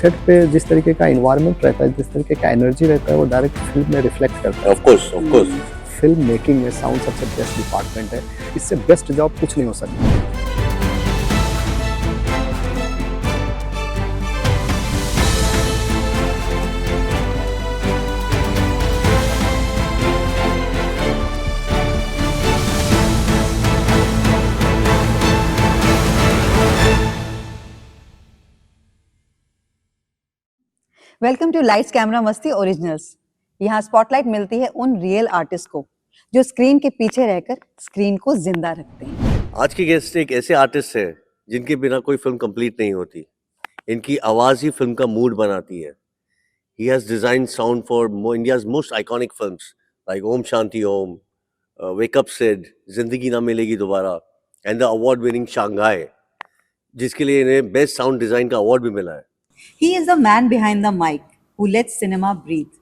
Set पे जिस तरीके का एनवायरनमेंट रहता है, जिस तरीके का एनर्जी रहता है, वो डायरेक्ट फिल्म में रिफ्लेक्ट करता है। ऑफ कोर्स फिल्म मेकिंग में साउंड सबसे बेस्ट डिपार्टमेंट है, इससे बेस्ट जॉब कुछ नहीं हो सकता। वेलकम टू लाइट्स कैमरा मस्ती ओरिजिनल्स। यहाँ स्पॉटलाइट मिलती है उन रियल आर्टिस्ट को जो स्क्रीन के पीछे रहकर स्क्रीन को जिंदा रखते हैं। आज की गेस्ट एक ऐसे आर्टिस्ट है जिनके बिना कोई फिल्म कंप्लीट नहीं होती। इनकी आवाज ही फिल्म का मूड बनाती है। He has designed sound for India's most iconic films like Om Shanti Om, Wake Up Sid, जिंदगी ना मिलेगी दोबारा and the award winning Shanghai, जिसके लिए इन्हें बेस्ट साउंड डिजाइन का अवार्ड भी मिला है। He is the man behind the mic who lets cinema breathe.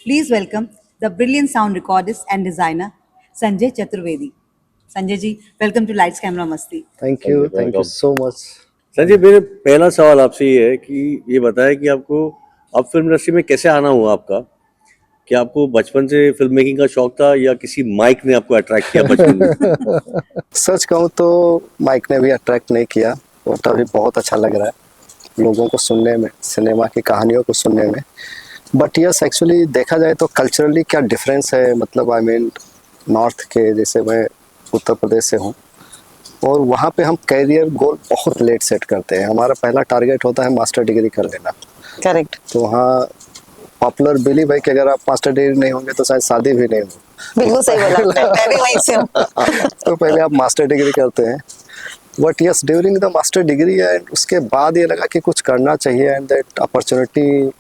Please welcome the brilliant sound recordist and designer Sanjay Chaturvedi. Sanjay ji, welcome to Lights Camera Masti. Thank you so much. Sanjay, मेरे पहला सवाल आपसे ये है कि ये बताएं कि आपको अब फिल्म इंडस्ट्री में कैसे आना हुआ आपका? कि आपको बचपन से फिल्म मेकिंग का शौक था या किसी माइक ने आपको अट्रैक्ट किया बचपन में? सच कहूँ तो माइक ने भी अट्रैक्ट नहीं किया, वो तो अभी बहुत अच्छा लग रहा है लोगों को सुनने में, सिनेमा की कहानियों को सुनने में। बट यस, एक्चुअली देखा जाए तो कल्चरली क्या डिफरेंस है, मतलब आई मीन नॉर्थ के, जैसे मैं उत्तर प्रदेश से हूँ और वहाँ पे हम कैरियर गोल बहुत लेट सेट करते हैं। हमारा पहला टारगेट होता है मास्टर डिग्री कर लेना। करेक्ट। तो वहाँ पॉपुलर बिलीव है कि अगर आप मास्टर डिग्री नहीं होंगे तो शायद शादी भी नहीं होगी। बिल्कुल सही बोला, मैं भी वहीं से हूँ। तो पहले आप मास्टर डिग्री करते हैं। But yes, during the master degree and उसके बाद ये लगा कि कुछ करना चाहिए and that opportunity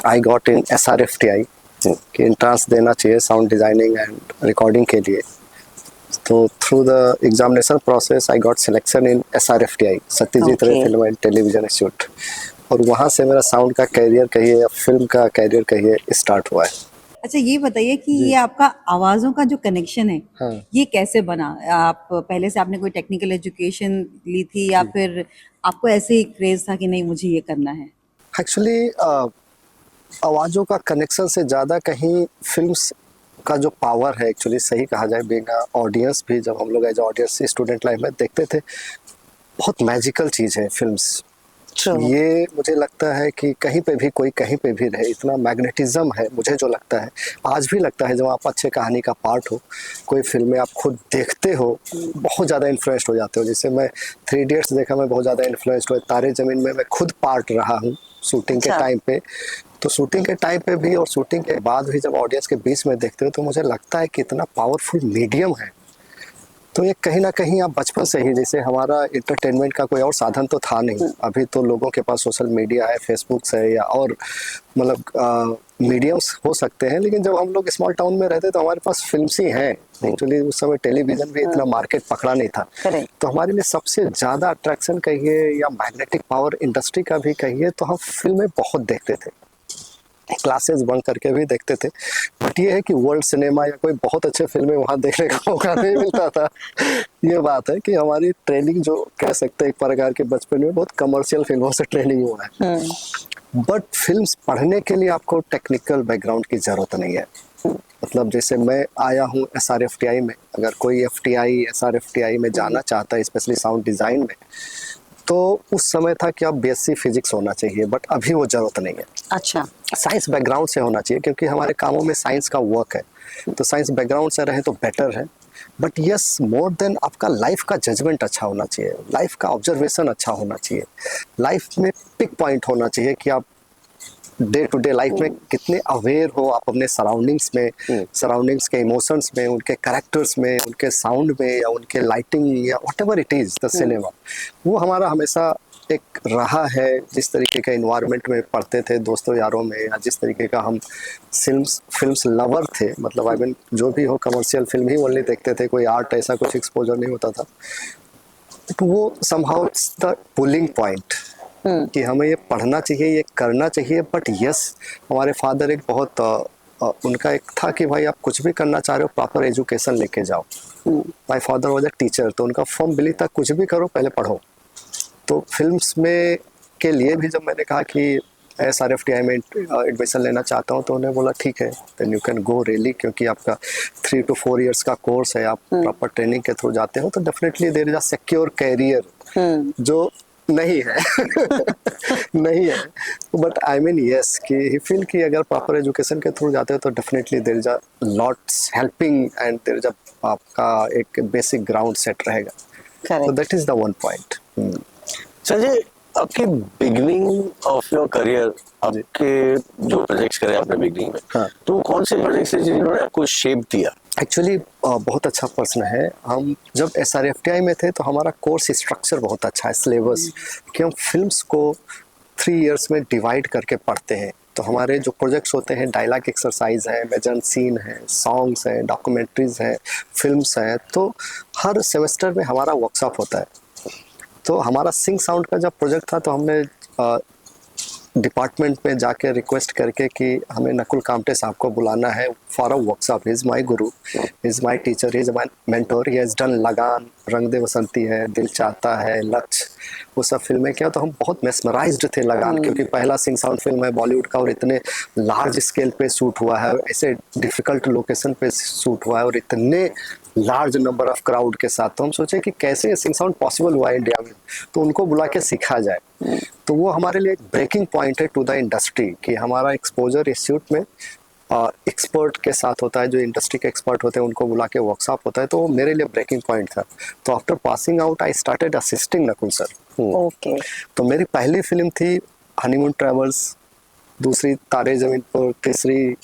I got in SRFTI कि एंट्रेंस देना चाहिए साउंड डिजाइनिंग एंड रिकॉर्डिंग के लिए। तो through the examination process I got selection in SRFTI, Satyajit रे फिल्म एंड टेलीविजन इंस्टीट्यूट, और वहाँ से मेरा साउंड का कैरियर कहिए या फिल्म का कैरियर कहिए स्टार्ट हुआ है। अच्छा, ये बताइए कि ये आपका आवाजों का जो कनेक्शन है, हाँ। ये कैसे बना? आप पहले से आपने कोई टेक्निकल एजुकेशन ली थी या फिर आपको ऐसे ही क्रेज था कि नहीं मुझे ये करना है? एक्चुअली आवाज़ों का कनेक्शन से ज़्यादा कहीं फिल्म्स का जो पावर है, एक्चुअली सही कहा जाए, बीइंग ऑडियंस भी, जब हम लोग एज ऑडियंस स्टूडेंट लाइफ में देखते थे, बहुत मैजिकल चीज़ है फिल्म्स। ये मुझे लगता है कि कहीं पे भी कोई कहीं पे भी रहे, इतना मैग्नेटिज्म है, मुझे जो लगता है, आज भी लगता है, जब आप अच्छे कहानी का पार्ट हो, कोई फिल्में आप खुद देखते हो, बहुत ज़्यादा इन्फ्लुएंस्ड हो जाते हो। जैसे मैं 3 इडियट्स देखा, मैं बहुत ज़्यादा इन्फ्लुएंस्ड हुआ। तारे ज़मीन में मैं खुद पार्ट रहा हूँ शूटिंग के टाइम पे। तो शूटिंग के टाइम पे भी और शूटिंग के बाद भी जब ऑडियंस के बीच में देखते हो तो मुझे लगता है कि इतना पावरफुल मीडियम है। तो ये कहीं ना कहीं आप बचपन से ही, जैसे हमारा इंटरटेनमेंट का कोई और साधन तो था नहीं, अभी तो लोगों के पास सोशल मीडिया है, फेसबुक है या और मतलब मीडियम्स हो सकते हैं, लेकिन जब हम लोग स्मॉल टाउन में रहते तो हमारे पास फिल्म्स ही हैं। एक्चुअली उस समय टेलीविजन भी इतना मार्केट पकड़ा नहीं था। तो हमारे लिए सबसे ज़्यादा अट्रैक्शन कहिए या मैग्नेटिक पावर इंडस्ट्री का भी कहिए, तो हम फिल्में बहुत देखते थे, क्लासेस बंक करके भी देखते थे। बट ये है कि वर्ल्ड सिनेमा या कोई बहुत अच्छे फिल्में वहाँ देखने का मौका नहीं मिलता था। ये बात है कि हमारी ट्रेनिंग, जो कह सकते हैं एक प्रकार के बचपन में बहुत कमर्शियल फिल्मों से ट्रेनिंग हुआ है। बट फिल्म्स पढ़ने के लिए आपको टेक्निकल बैकग्राउंड की ज़रूरत नहीं है। मतलब जैसे मैं आया हूँ SRFTI में, अगर कोई FTI SRFTI में जाना चाहता है, स्पेशली साउंड डिज़ाइन में, तो उस समय था कि आप BSc फिजिक्स होना चाहिए, बट अभी वो ज़रूरत नहीं है। अच्छा। साइंस बैकग्राउंड से होना चाहिए, क्योंकि हमारे कामों में साइंस का वर्क है, तो साइंस बैकग्राउंड से रहे तो बेटर है। बट यस, मोर देन आपका लाइफ का जजमेंट अच्छा होना चाहिए, लाइफ का ऑब्जर्वेशन अच्छा होना चाहिए, लाइफ में पिक पॉइंट होना चाहिए कि आप डे टू डे लाइफ में कितने अवेयर हो आप अपने सराउंडिंग्स में, सराउंडिंग्स के इमोशंस में, उनके कैरेक्टर्स में, उनके साउंड में या उनके लाइटिंग या whatever it is the cinema. वो हमारा हमेशा एक रहा है। जिस तरीके का इन्वायरमेंट में पढ़ते थे दोस्तों यारों में, या जिस तरीके का हम फिल्म्स लवर थे, मतलब आई मीन जो भी हो, कमर्शियल फिल्म ही ओनली देखते थे, कोई आर्ट ऐसा कुछ एक्सपोजर नहीं होता था। तो वो somehow it's the pulling point कि हमें ये पढ़ना चाहिए, ये करना चाहिए। बट यस, हमारे फादर एक बहुत उनका एक था कि भाई आप कुछ भी करना चाह रहे हो, प्रॉपर एजुकेशन लेके जाओ। My father was a teacher, तो उनका फर्म बिलीव था कुछ भी करो पहले पढ़ो। तो फिल्म्स में के लिए भी जब मैंने कहा कि SRFTI में एडमिशन लेना चाहता हूँ तो उन्हें बोला ठीक है, then you can go really, क्योंकि आपका 3 to 4 इयर्स का कोर्स है, आप प्रॉपर ट्रेनिंग के थ्रू जाते हो तो definitely there is a secure career जो नहीं है नहीं है। बट आई मीन यस कि ही फील कि अगर प्रॉपर एजुकेशन के थ्रू जाते हो तो definitely there is a lots helping and there is a आपका एक बेसिक ग्राउंड सेट रहेगा। तो correct. That is the one point. Sanjay, आपकी बिगनिंग ऑफ योर करियर, आपके जो प्रोजेक्ट्स करे आपने बिगनिंग में, हाँ। तो कौन से प्रोजेक्ट्स हैं जिन्होंने आपको शेप दिया? एक्चुअली बहुत अच्छा प्रश्न है। हम जब SRFTI में थे तो हमारा कोर्स स्ट्रक्चर बहुत अच्छा है, सिलेबस, कि हम फिल्म्स को 3 इयर्स में डिवाइड करके पढ़ते हैं। तो हमारे जो प्रोजेक्ट्स होते हैं, डायलॉग एक्सरसाइज है, इमेजिन सीन है, सॉन्ग्स हैं, डॉक्यूमेंट्रीज हैं, फिल्म्स हैं, तो हर सेमेस्टर में हमारा वर्कशॉप होता है। तो हमारा सिंग साउंड का जब प्रोजेक्ट था तो हमने डिपार्टमेंट में जाके रिक्वेस्ट करके कि हमें नकुल कामटे साहब को बुलाना है for a workshop. He is my guru, he is my teacher, he is my mentor. He has done Lagaan, Rang दे बसंती है, दिल चाहता है, लक्ष्य, वो सब फिल्में किया। तो हम बहुत मेस्मराइज्ड थे लगान, क्योंकि पहला सिंग साउंड फिल्म है बॉलीवुड का और इतने लार्ज स्केल पे शूट हुआ है, ऐसे डिफिकल्ट लोकेशन पे शूट हुआ है और इतने लार्ज नंबर ऑफ क्राउड के साथ। तो हम सोचे कि कैसे सिंग साउंड पॉसिबल हुआ है इंडिया में, तो उनको बुला के सिखा जाए। तो वो हमारे लिए एक ब्रेकिंग पॉइंट है टू द इंडस्ट्री, कि हमारा एक्सपोजर इंस्टीट्यूट में एक्सपर्ट के साथ होता है, जो इंडस्ट्री के एक्सपर्ट होते हैं उनको बुला के वर्कशॉप होता है। तो वो मेरे लिए ब्रेकिंग पॉइंट था। तो after passing out I started assisting Nakul sir. Okay. तो मेरी पहली फिल्म थी हनीमून ट्रेवल्स, दूसरी तारे जमीन पर, तीसरी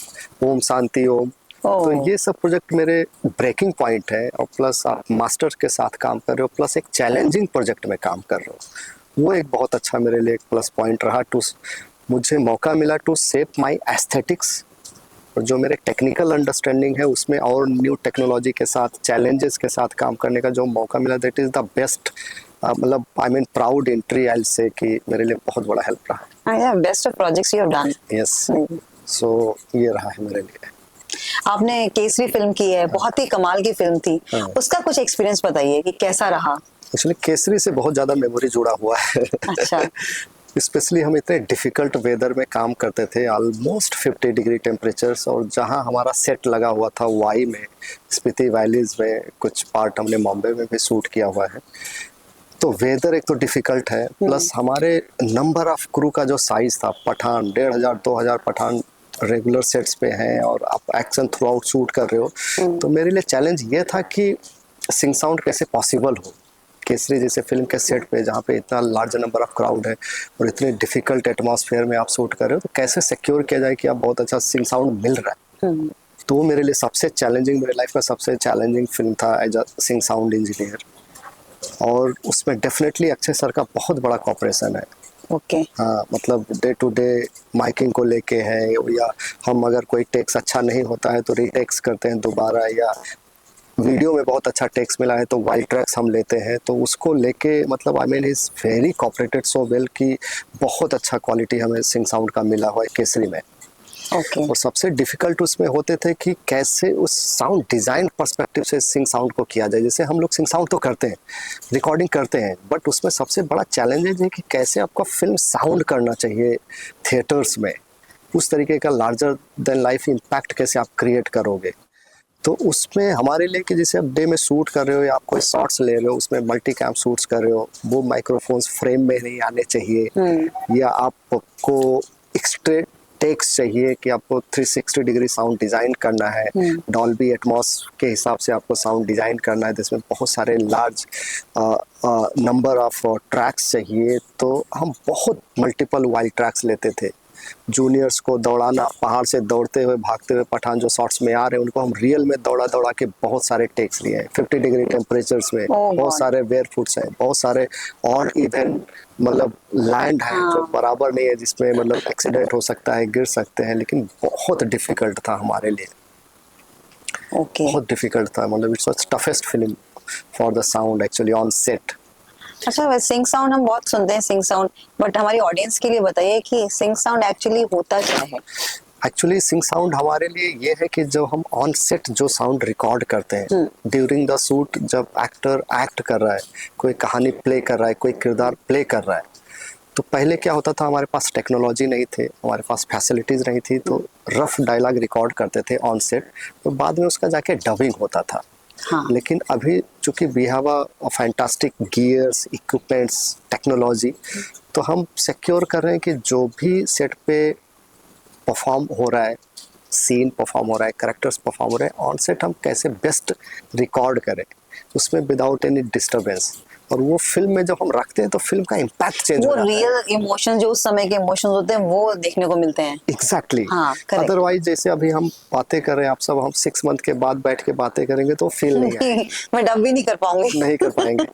ओम शांति ओम। तो ये सब प्रोजेक्ट मेरे ब्रेकिंग पॉइंट है। और प्लस आप मास्टर्स के साथ काम कर रहे हो, प्लस एक चैलेंजिंग प्रोजेक्ट में काम कर रहे हो, वो एक बहुत अच्छा मेरे लिए एक प्लस पॉइंट रहा। मुझे मौका मिला टू शेप माय एस्थेटिक्स, और जो मेरे टेक्निकल अंडरस्टैंडिंग है उसमें और न्यू टेक्नोलॉजी के साथ, चैलेंजेस के साथ काम करने का जो मौका मिला, दैट इज़ द बेस्ट, मतलब I mean proud entry I say, कि मेरे लिए बहुत बड़ा हेल्प रहा। Best of projects you have done. Yes, so ये रहा है मेरे लिए। आपने केसरी फिल्म की है, बहुत ही कमाल की फिल्म थी। हाँ। उसका कुछ एक्सपीरियंस बताइए कि कैसा रहा। एक्चुअली केसरी से बहुत ज़्यादा मेमोरी जुड़ा हुआ है। अच्छा। स्पेशली हम इतने डिफ़िकल्ट वेदर में काम करते थे, ऑलमोस्ट 50 डिग्री टेम्परेचर्स, और जहाँ हमारा सेट लगा हुआ था वाई में, स्पीति वैलीज में, कुछ पार्ट हमने बॉम्बे में भी शूट किया हुआ है। तो वेदर एक तो डिफ़िकल्ट है, प्लस हमारे नंबर ऑफ क्रू का जो साइज़ था, पठान 1500-2000 पठान रेगुलर सेट्स पे हैं और आप एक्शन थ्रू आउट शूट कर रहे हो। तो मेरे लिए चैलेंज ये था कि सिंग साउंड कैसे पॉसिबल हो केसरी जैसे फिल्म के सेट पे, जहाँ पे इतना लार्ज नंबर ऑफ क्राउड है और इतने डिफिकल्ट एटमॉस्फेयर में आप शूट कर रहे हो, तो कैसे सिक्योर किया जाए कि आप बहुत अच्छा सिंग साउंड मिल रहा है। तो वो मेरे लिए सबसे चैलेंजिंग, मेरे लाइफ का सबसे चैलेंजिंग फिल्म था as a sync sound engineer. और उसमें डेफिनेटली अक्षय सर का बहुत बड़ा कॉपरेशन है। ओके। हाँ, मतलब डे टू डे माइकिंग को लेके है, या हम अगर कोई टेक्स अच्छा नहीं होता है तो रीटेक्स करते हैं दोबारा, या वीडियो में बहुत अच्छा टेक्स मिला है तो वाइल्ड ट्रैक्स हम लेते हैं, तो उसको लेके मतलब I mean is very cooperated so well कि बहुत अच्छा क्वालिटी हमें सिंग साउंड का मिला हुआ है केसरी में। ओके। और सबसे डिफिकल्ट उसमें होते थे कि कैसे उस साउंड डिज़ाइन पर्सपेक्टिव से सिंग साउंड को किया जाए। जैसे हम लोग सिंग साउंड तो करते हैं, रिकॉर्डिंग करते हैं, बट उसमें सबसे बड़ा चैलेंज है कि कैसे आपका फिल्म साउंड करना चाहिए थिएटर्स में, उस तरीके का लार्जर देन लाइफ इम्पैक्ट कैसे आप क्रिएट करोगे। तो उसमें हमारे लिए कि जैसे आप डे में शूट कर रहे हो या आप कोई शॉट्स ले रहे हो, उसमें मल्टी कैम शूट्स कर रहे हो, वो माइक्रोफोन्स फ्रेम में नहीं आने चाहिए, या आपको एक्स्ट्रेट टेक्स चाहिए कि आपको 360 डिग्री साउंड डिज़ाइन करना है, डॉल्बी एटमॉस के हिसाब से आपको साउंड डिज़ाइन करना है, जिसमें बहुत सारे लार्ज नंबर ऑफ ट्रैक्स चाहिए। तो हम बहुत मल्टीपल वाइल्ड ट्रैक्स लेते थे। जूनियर्स को दौड़ाना, पहाड़ से दौड़ते हुए भागते हुए पठान जो शॉट्स में आ रहे हैं उनको हम रियल में दौड़ा दौड़ा के बहुत सारे टेक्स लिए हैं, 50 डिग्री टेम्परेचर्स में, बहुत सारे वेयर फुट्स हैं, बहुत सारे और इवन मतलब लैंड है जो बराबर नहीं है, जिसमें मतलब एक्सीडेंट हो सकता है, गिर सकते हैं, लेकिन बहुत डिफिकल्ट था हमारे लिए। ओके। बहुत डिफिकल्ट था, मतलब it's was toughest film for the sound actually on set. अच्छा, सिंग साउंड हम बहुत सुनते हैं सिंग साउंड, बट हमारी ऑडियंस के लिए बताइए कि सिंग साउंड एक्चुअली होता क्या है। एक्चुअली सिंग साउंड हमारे लिए ये है कि जब हम ऑन सेट जो साउंड रिकॉर्ड करते हैं ड्यूरिंग द शूट, जब एक्टर एक्ट कर रहा है, कोई कहानी प्ले कर रहा है, कोई किरदार प्ले कर रहा है, तो पहले क्या होता था, हमारे पास टेक्नोलॉजी नहीं थे, हमारे पास फैसिलिटीज़ नहीं थी, तो रफ डायलॉग रिकॉर्ड करते थे ऑन सेट, तो बाद में उसका जाके डबिंग होता था। हाँ लेकिन अभी चूंकि we have a fantastic gears, equipments, technology, तो हम सिक्योर कर रहे हैं कि जो भी सेट पे परफॉर्म हो रहा है, सीन परफॉर्म हो रहा है, कैरेक्टर्स परफॉर्म हो रहे हैं, ऑन सेट हम कैसे बेस्ट रिकॉर्ड करें उसमें विदाउट एनी डिस्टरबेंस। और वो फिल्म में जब हम रखते हैं तो फिल्म का इम्पैक्ट चेंज वो हो जाता है। रियल इमोशन जो उस समय के इमोशंस होते हैं वो देखने को मिलते हैं। एग्जैक्टली। हाँ, correct. अदरवाइज जैसे अभी हम बातें कर रहे हैं आप सब, हम 6 मंथ के बाद बैठ के बातें करेंगे तो फील नहीं आएगी, मैं डब भी नहीं कर पाऊंगी। नहीं कर पाएंगे।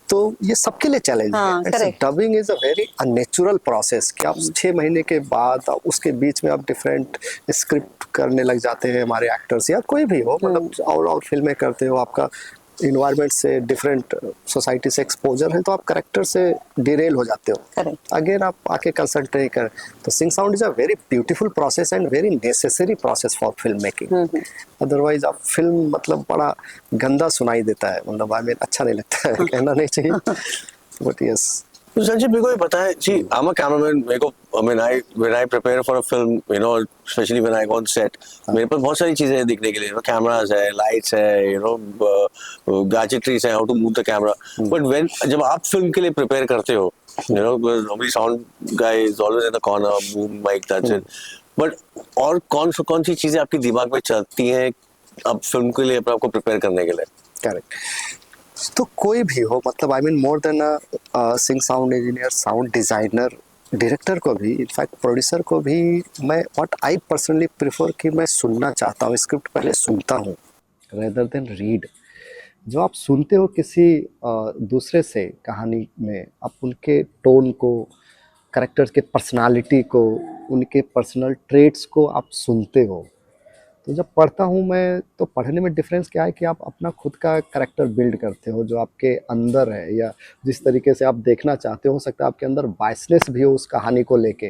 तो ये सबके लिए चैलेंज हाँ, है। correct. Dubbing is a very unnatural process कि आप 6 महीने के बाद उसके बीच में आप डिफरेंट स्क्रिप्ट करने लग जाते हैं, हमारे एक्टर्स या कोई भी हो, मतलब और फिल्में करते हो, आपका इन्वायरमेंट से, डिफरेंट सोसाइटी से एक्सपोजर है, तो आप करेक्टर से डिरेल हो जाते हो। Correct. अगेन आप आके कंसंट्रेट नहीं कर। तो sync sound is a very beautiful process and very necessary process for film making. Otherwise आप फिल्म मतलब बड़ा गंदा सुनाई देता है, मतलब आई मीन अच्छा नहीं लगता है, कहना नहीं चाहिए, बट यस। तो संजय, मेरे को ये पता है जी, आई एम अ कैमरामैन, मेरे को when I prepare for a film, you know, specially when I go on set, मेरे पास बहुत सारी चीजें हैं देखने के लिए, कैमरास है, लाइट्स है, यू नो, गैजेटरीज है, how to move the camera. But when जब आप फिल्म के लिए प्रिपेयर करते हो, you know, normally sound guy is always in the corner, boom mic, that's it. But और कौन सी चीजें आपके दिमाग में चलती हैं अब फिल्म के लिए, अपने आप को प्रिपेयर करने के लिए? करेक्ट। तो कोई भी हो, मतलब I mean more than a sync sound engineer, sound designer, director को भी, इनफैक्ट प्रोड्यूसर को भी, मैं व्हाट आई पर्सनली प्रेफर कि मैं सुनना चाहता हूँ, स्क्रिप्ट पहले सुनता हूँ रेदर देन रीड। जो आप सुनते हो किसी दूसरे से कहानी में, आप उनके टोन को, करेक्टर्स के पर्सनालिटी को, उनके पर्सनल ट्रेट्स को आप सुनते हो। तो जब पढ़ता हूँ मैं, तो पढ़ने में डिफरेंस क्या है कि आप अपना खुद का करेक्टर बिल्ड करते हो जो आपके अंदर है, या जिस तरीके से आप देखना चाहते हो सकता है आपके अंदर बायसनेस भी हो उस कहानी को लेके,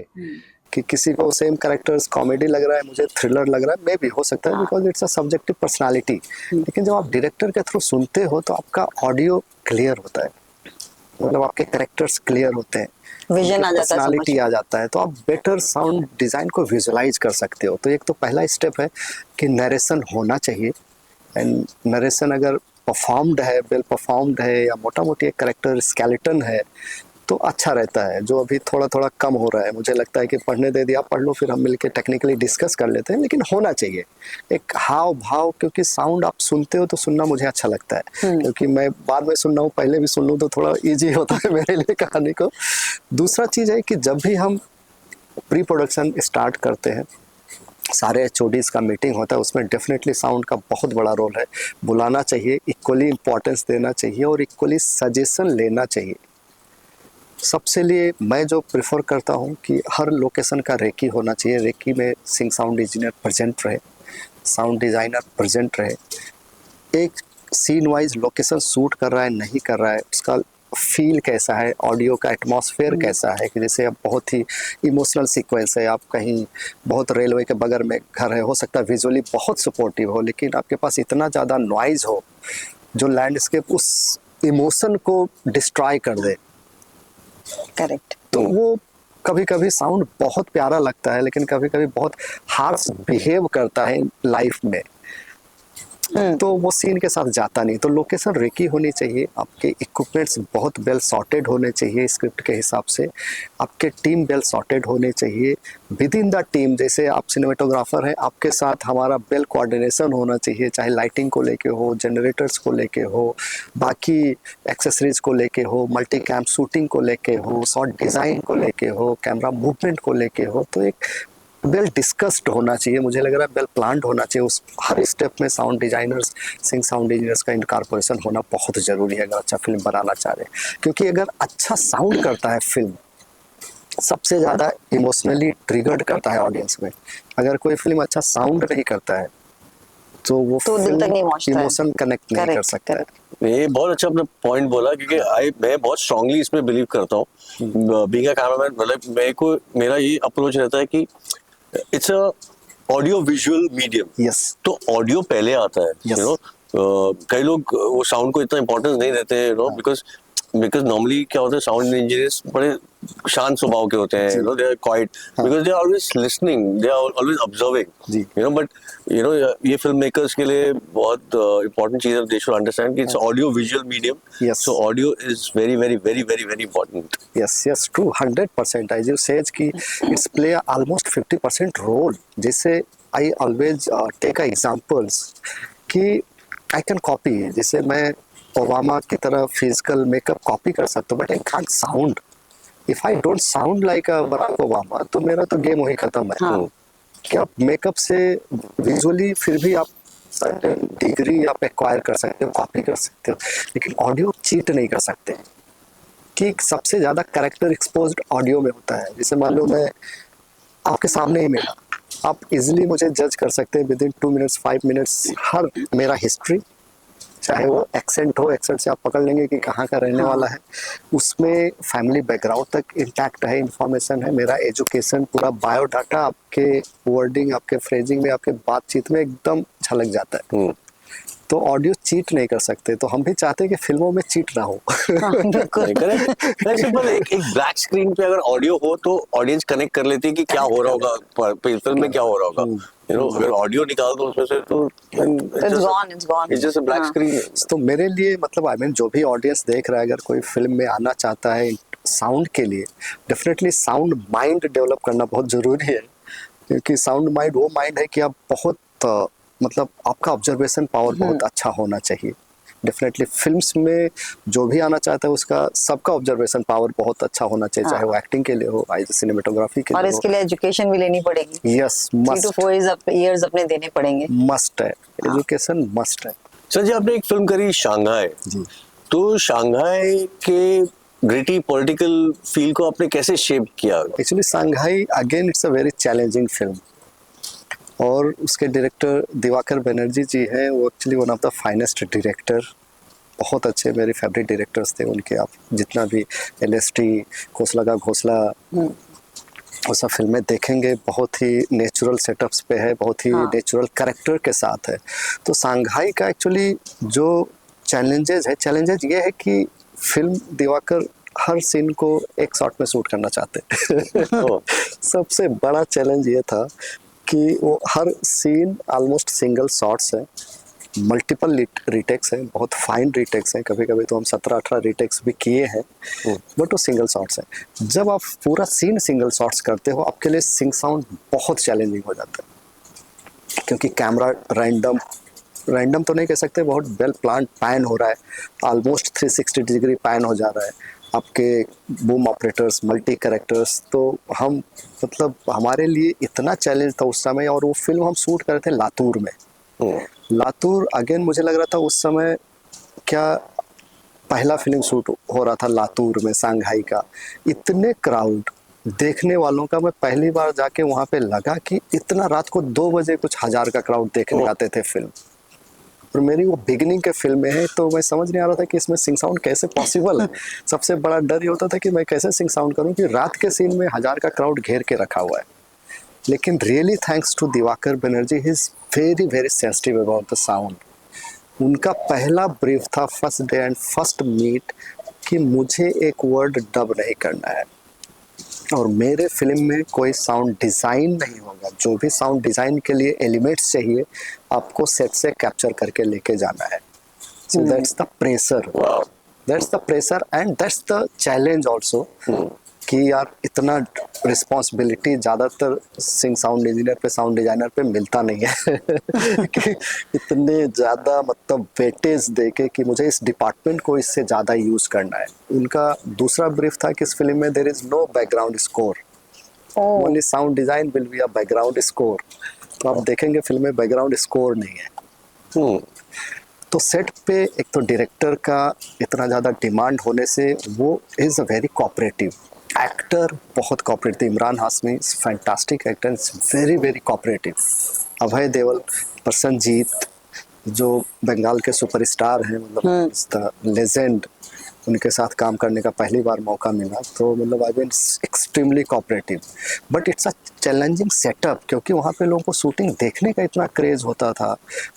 कि किसी को सेम कैरेक्टर्स कॉमेडी लग रहा है, मुझे थ्रिलर लग रहा है, मे भी हो सकता है, because it's a subjective personality. लेकिन जब आप डायरेक्टर के थ्रू सुनते हो तो आपका ऑडियो क्लियर होता है, मतलब आपके कैरेक्टर्स क्लियर होते हैं, विजन आ जाता है, पर्सनालिटी आ जाता है, तो आप बेटर साउंड डिजाइन को विजुलाइज कर सकते हो। तो एक तो पहला स्टेप है कि नरेशन होना चाहिए, एंड नरेशन अगर परफॉर्म्ड है, वेल परफॉर्म्ड है, या मोटा मोटी एक करेक्टर स्केलेटन है तो अच्छा रहता है। जो अभी थोड़ा थोड़ा कम हो रहा है, मुझे लगता है कि पढ़ने दे दिया, पढ़ लो, फिर हम मिलके टेक्निकली डिस्कस कर लेते हैं, लेकिन होना चाहिए एक हाव भाव, क्योंकि साउंड आप सुनते हो तो सुनना मुझे अच्छा लगता है, क्योंकि मैं बाद में सुन रहा हूँ, पहले भी सुन लूँ तो थोड़ा ईजी होता है मेरे लिए कहानी को। दूसरा चीज़ है कि जब भी हम प्री प्रोडक्शन स्टार्ट करते हैं, सारे HODs का मीटिंग होता है, उसमें डेफिनेटली साउंड का बहुत बड़ा रोल है। बुलाना चाहिए, इक्वली इम्पोर्टेंस देना चाहिए और इक्वली सजेशन लेना चाहिए। सबसे लिए मैं जो प्रेफर करता हूँ कि हर लोकेशन का रेकी होना चाहिए, रेकी में सिंग साउंड इंजीनियर प्रेजेंट रहे, साउंड डिज़ाइनर प्रेजेंट रहे, एक सीन वाइज लोकेशन शूट कर रहा है नहीं कर रहा है, उसका फील कैसा है, ऑडियो का एटमॉस्फेयर कैसा है, कि जैसे अब बहुत ही इमोशनल सीक्वेंस है, आप कहीं बहुत रेलवे के बगल में घर है, हो सकता है विजुअली बहुत सपोर्टिव हो, लेकिन आपके पास इतना ज़्यादा नॉइज़ हो जो लैंडस्केप उस इमोशन को डिस्ट्रॉय कर दे। करेक्ट। तो वो कभी कभी साउंड बहुत प्यारा लगता है, लेकिन कभी कभी बहुत हार्श बिहेव करता है लाइफ में, तो वो सीन के साथ जाता नहीं। तो लोकेशन रेकी होनी चाहिए, आपके इक्विपमेंट्स बहुत वेल सॉर्टेड होने चाहिए स्क्रिप्ट के हिसाब से, आपके टीम वेल सॉर्टेड होने चाहिए विद इन द टीम। जैसे आप सिनेमेटोग्राफर हैं, आपके साथ हमारा वेल कोऑर्डिनेशन होना चाहिए, चाहे लाइटिंग को लेके हो, जनरेटर्स को लेके हो, बाकी एक्सेसरीज को लेके हो, मल्टी कैम शूटिंग को लेके हो, शॉट डिज़ाइन को लेके हो, कैमरा मूवमेंट को लेके हो। तो एक वेल डिस्कस्ड होना चाहिए, मुझे लग रहा है वेल प्लान्ड होना चाहिए। उस हर स्टेप में साउंड डिजाइनर्स, सिंग साउंड इंजीनियर्स का इनकॉर्पोरेशन होना बहुत ज़रूरी है अगर अच्छा फिल्म बनाना चाह रहे हैं। क्योंकि अगर अच्छा साउंड करता है फिल्म, सबसे ज़्यादा इमोशनली ट्रिगर्ड करता है ऑडियंस में। अगर कोई फिल्म अच्छा साउंड नहीं करता है तो वो तो दिल तक नहीं पहुंचता है। इमोशन कनेक्ट नहीं कर Correct, सकता है। correct. ये बहुत अच्छा आपने पॉइंट बोला, क्योंकि मैं बहुत स्ट्रांगली इसमें बिलीव करता हूँ, बीइंग अ कैमरामैन। मतलब मेरा ये अप्रोच रहता है कि it's a audio visual medium. Yes, तो ऑडियो पहले आता है, Yes. You know. कई लोग वो साउंड को इतना इंपॉर्टेंस नहीं देते, you know, because because normally क्या होता है साउंड इंजीनियर्स बड़े शांत स्वभाव के होते हैं, you know they are quite because they are always listening, they are always observing, you know, but you know ये फिल्म मेकर्स के लिए बहुत इंपॉर्टेंट चीज है, दे शुड अंडरस्टैंड कि it's audio visual medium, Yes. So audio is very very very very very important. yes true 100%. as you said कि it's play almost 50% role. जैसे I always take a examples कि I can copy, जैसे मैं Obama की तरह physical makeup copy कर सकता हूँ, but I can't sound. If I don't sound like a Barack Obama तो मेरा तो गेम वही खत्म है. हाँ. क्या मेकअप से विजुअली फिर भी आप डिग्री आप एक्वायर कर सकते हो, कॉपी कर सकते हो, लेकिन ऑडियो चीट नहीं कर सकते. कि सबसे ज्यादा कैरेक्टर एक्सपोज्ड ऑडियो में होता है. जैसे मान लो मैं आपके सामने ही मिला, आप इजीली मुझे जज कर सकते हैं विद इन 2 मिनट्स 5 मिनट्स. हर मेरा हिस्ट्री, चाहे वो एक्सेंट हो, एक्सेंट से आप पकड़ लेंगे कि कहाँ का रहने वाला है, उसमें फैमिली बैकग्राउंड तक इंटैक्ट है, इंफॉर्मेशन है, मेरा एजुकेशन, पूरा बायोडाटा आपके वर्डिंग, आपके फ्रेजिंग में, आपके बातचीत में एकदम झलक जाता है. तो ऑडियो चीट नहीं कर सकते. तो हम भी चाहते हैं कि फिल्मों में चीट ना हो. सिंपल एक ब्लैक स्क्रीन पे अगर ऑडियो हो तो ऑडियंस कनेक्ट कर लेती है कि क्या हो रहा होगा फिल्म में, क्या हो रहा होगा, यू नो. अगर ऑडियो निकाल दो उसमें से तो it's just a black screen. तो मेरे लिए मतलब आई मीन जो भी ऑडियंस देख रहा है, अगर कोई फिल्म में आना चाहता है साउंड के लिए, डेफिनेटली साउंड माइंड डेवलप करना बहुत जरूरी है. क्योंकि साउंड माइंड वो माइंड है कि आप बहुत मतलब आपका ऑब्जर्वेशन पावर बहुत अच्छा होना चाहिए. डेफिनेटली फिल्म्स में जो भी आना चाहता है उसका सबका ऑब्जर्वेशन पावर बहुत अच्छा होना चाहिए. चाहे वो एक्टिंग के लिए हो, सिनेमेटोग्राफी के लिए और हो. इसके लिए एजुकेशन भी लेनी पड़ेगी. यस, 3 to 4 years अपने देने पड़ेंगे. मस्ट है, एजुकेशन मस्ट है. सर जी आपने एक फिल्म करी शंघाई, तो शंघाई के ग्रिटी पॉलिटिकल फील को आपने कैसे शेप किया? Actually Shanghai again it's a very challenging film, और उसके डायरेक्टर दिवाकर बनर्जी जी हैं. वो actually one of the finest director, बहुत अच्छे मेरे फेवरेट डायरेक्टर्स थे उनके. आप जितना भी LST, घोसला का घोसला, वो सब फिल्में देखेंगे, बहुत ही नेचुरल सेटअप्स पे है, बहुत ही नेचुरल कैरेक्टर के साथ है. तो शंघाई का एक्चुअली जो चैलेंजेस ये है कि फिल्म दिवाकर हर सीन को एक शॉट में शूट करना चाहते हैं. सबसे बड़ा चैलेंज ये था कि वो हर सीन ऑलमोस्ट सिंगल शॉट्स है, मल्टीपल रिटेक्स है, बहुत फाइन रिटेक्स है. कभी कभी तो हम 17-18 रिटेक्स भी किए हैं, बट वो सिंगल शॉट्स है. जब आप पूरा सीन सिंगल शॉट्स करते हो, आपके लिए सिंग साउंड बहुत चैलेंजिंग हो जाता है. क्योंकि कैमरा रैंडम तो नहीं कह सकते, बहुत वेल प्लान पैन हो रहा है, ऑलमोस्ट 360 डिग्री पैन हो जा रहा है. आपके बूम ऑपरेटर्स, मल्टी कैरेक्टर्स, तो हम मतलब हमारे लिए इतना चैलेंज था उस समय. और वो फिल्म हम शूट कर रहे थे लातूर में. लातूर अगेन मुझे लग रहा था उस समय क्या पहला फिल्म शूट हो रहा था लातूर में शंघाई का. इतने क्राउड देखने वालों का, मैं पहली बार जाके वहाँ पे लगा कि इतना रात को 2 बजे कुछ 1000 का क्राउड देखने आते थे फिल्म. और मेरी वो बिगिनिंग के फिल्म में है, तो मैं समझ नहीं आ रहा था कि इसमें सिंग साउंड कैसे पॉसिबल है. सबसे बड़ा डर ये होता था कि मैं कैसे सिंग साउंड करूं कि रात के सीन में 1000 का क्राउड घेर के रखा हुआ है. लेकिन really thanks to Diwakar Banerjee, he is very very sensitive about the sound. उनका पहला ब्रीफ था first day and first meet कि मुझे एक वर्ड डब नहीं करना है, और मेरे फिल्म में कोई साउंड डिज़ाइन नहीं होगा. जो भी साउंड डिज़ाइन के लिए एलिमेंट्स चाहिए आपको सेट से कैप्चर करके लेके जाना है. So that's the pressure, and that's the challenge also कि यार इतना रिस्पॉन्सिबिलिटी ज़्यादातर सिंग साउंड इंजीनियर पे, साउंड डिजाइनर पे मिलता नहीं है. कि इतने ज़्यादा मतलब वेटेज देके कि मुझे इस डिपार्टमेंट को इससे ज़्यादा यूज़ करना है. उनका दूसरा ब्रीफ था कि इस फिल्म में there is no background score, only sound design will be a background score. तो आप देखेंगे फिल्म में बैकग्राउंड स्कोर नहीं है. तो सेट पे एक तो डायरेक्टर का इतना ज़्यादा डिमांड होने से वो is a very cooperative actor, बहुत cooperative. Imran Hashmi is fantastic actor, is very very cooperative. Abhay Deol, Prosenjit जो बंगाल के सुपरस्टार हैं, मतलब द लेजेंड, उनके साथ काम करने का पहली बार मौका मिला, तो मतलब I been extremely cooperative, but it's a challenging setup, क्योंकि वहाँ पे लोगों को शूटिंग देखने का इतना क्रेज होता था।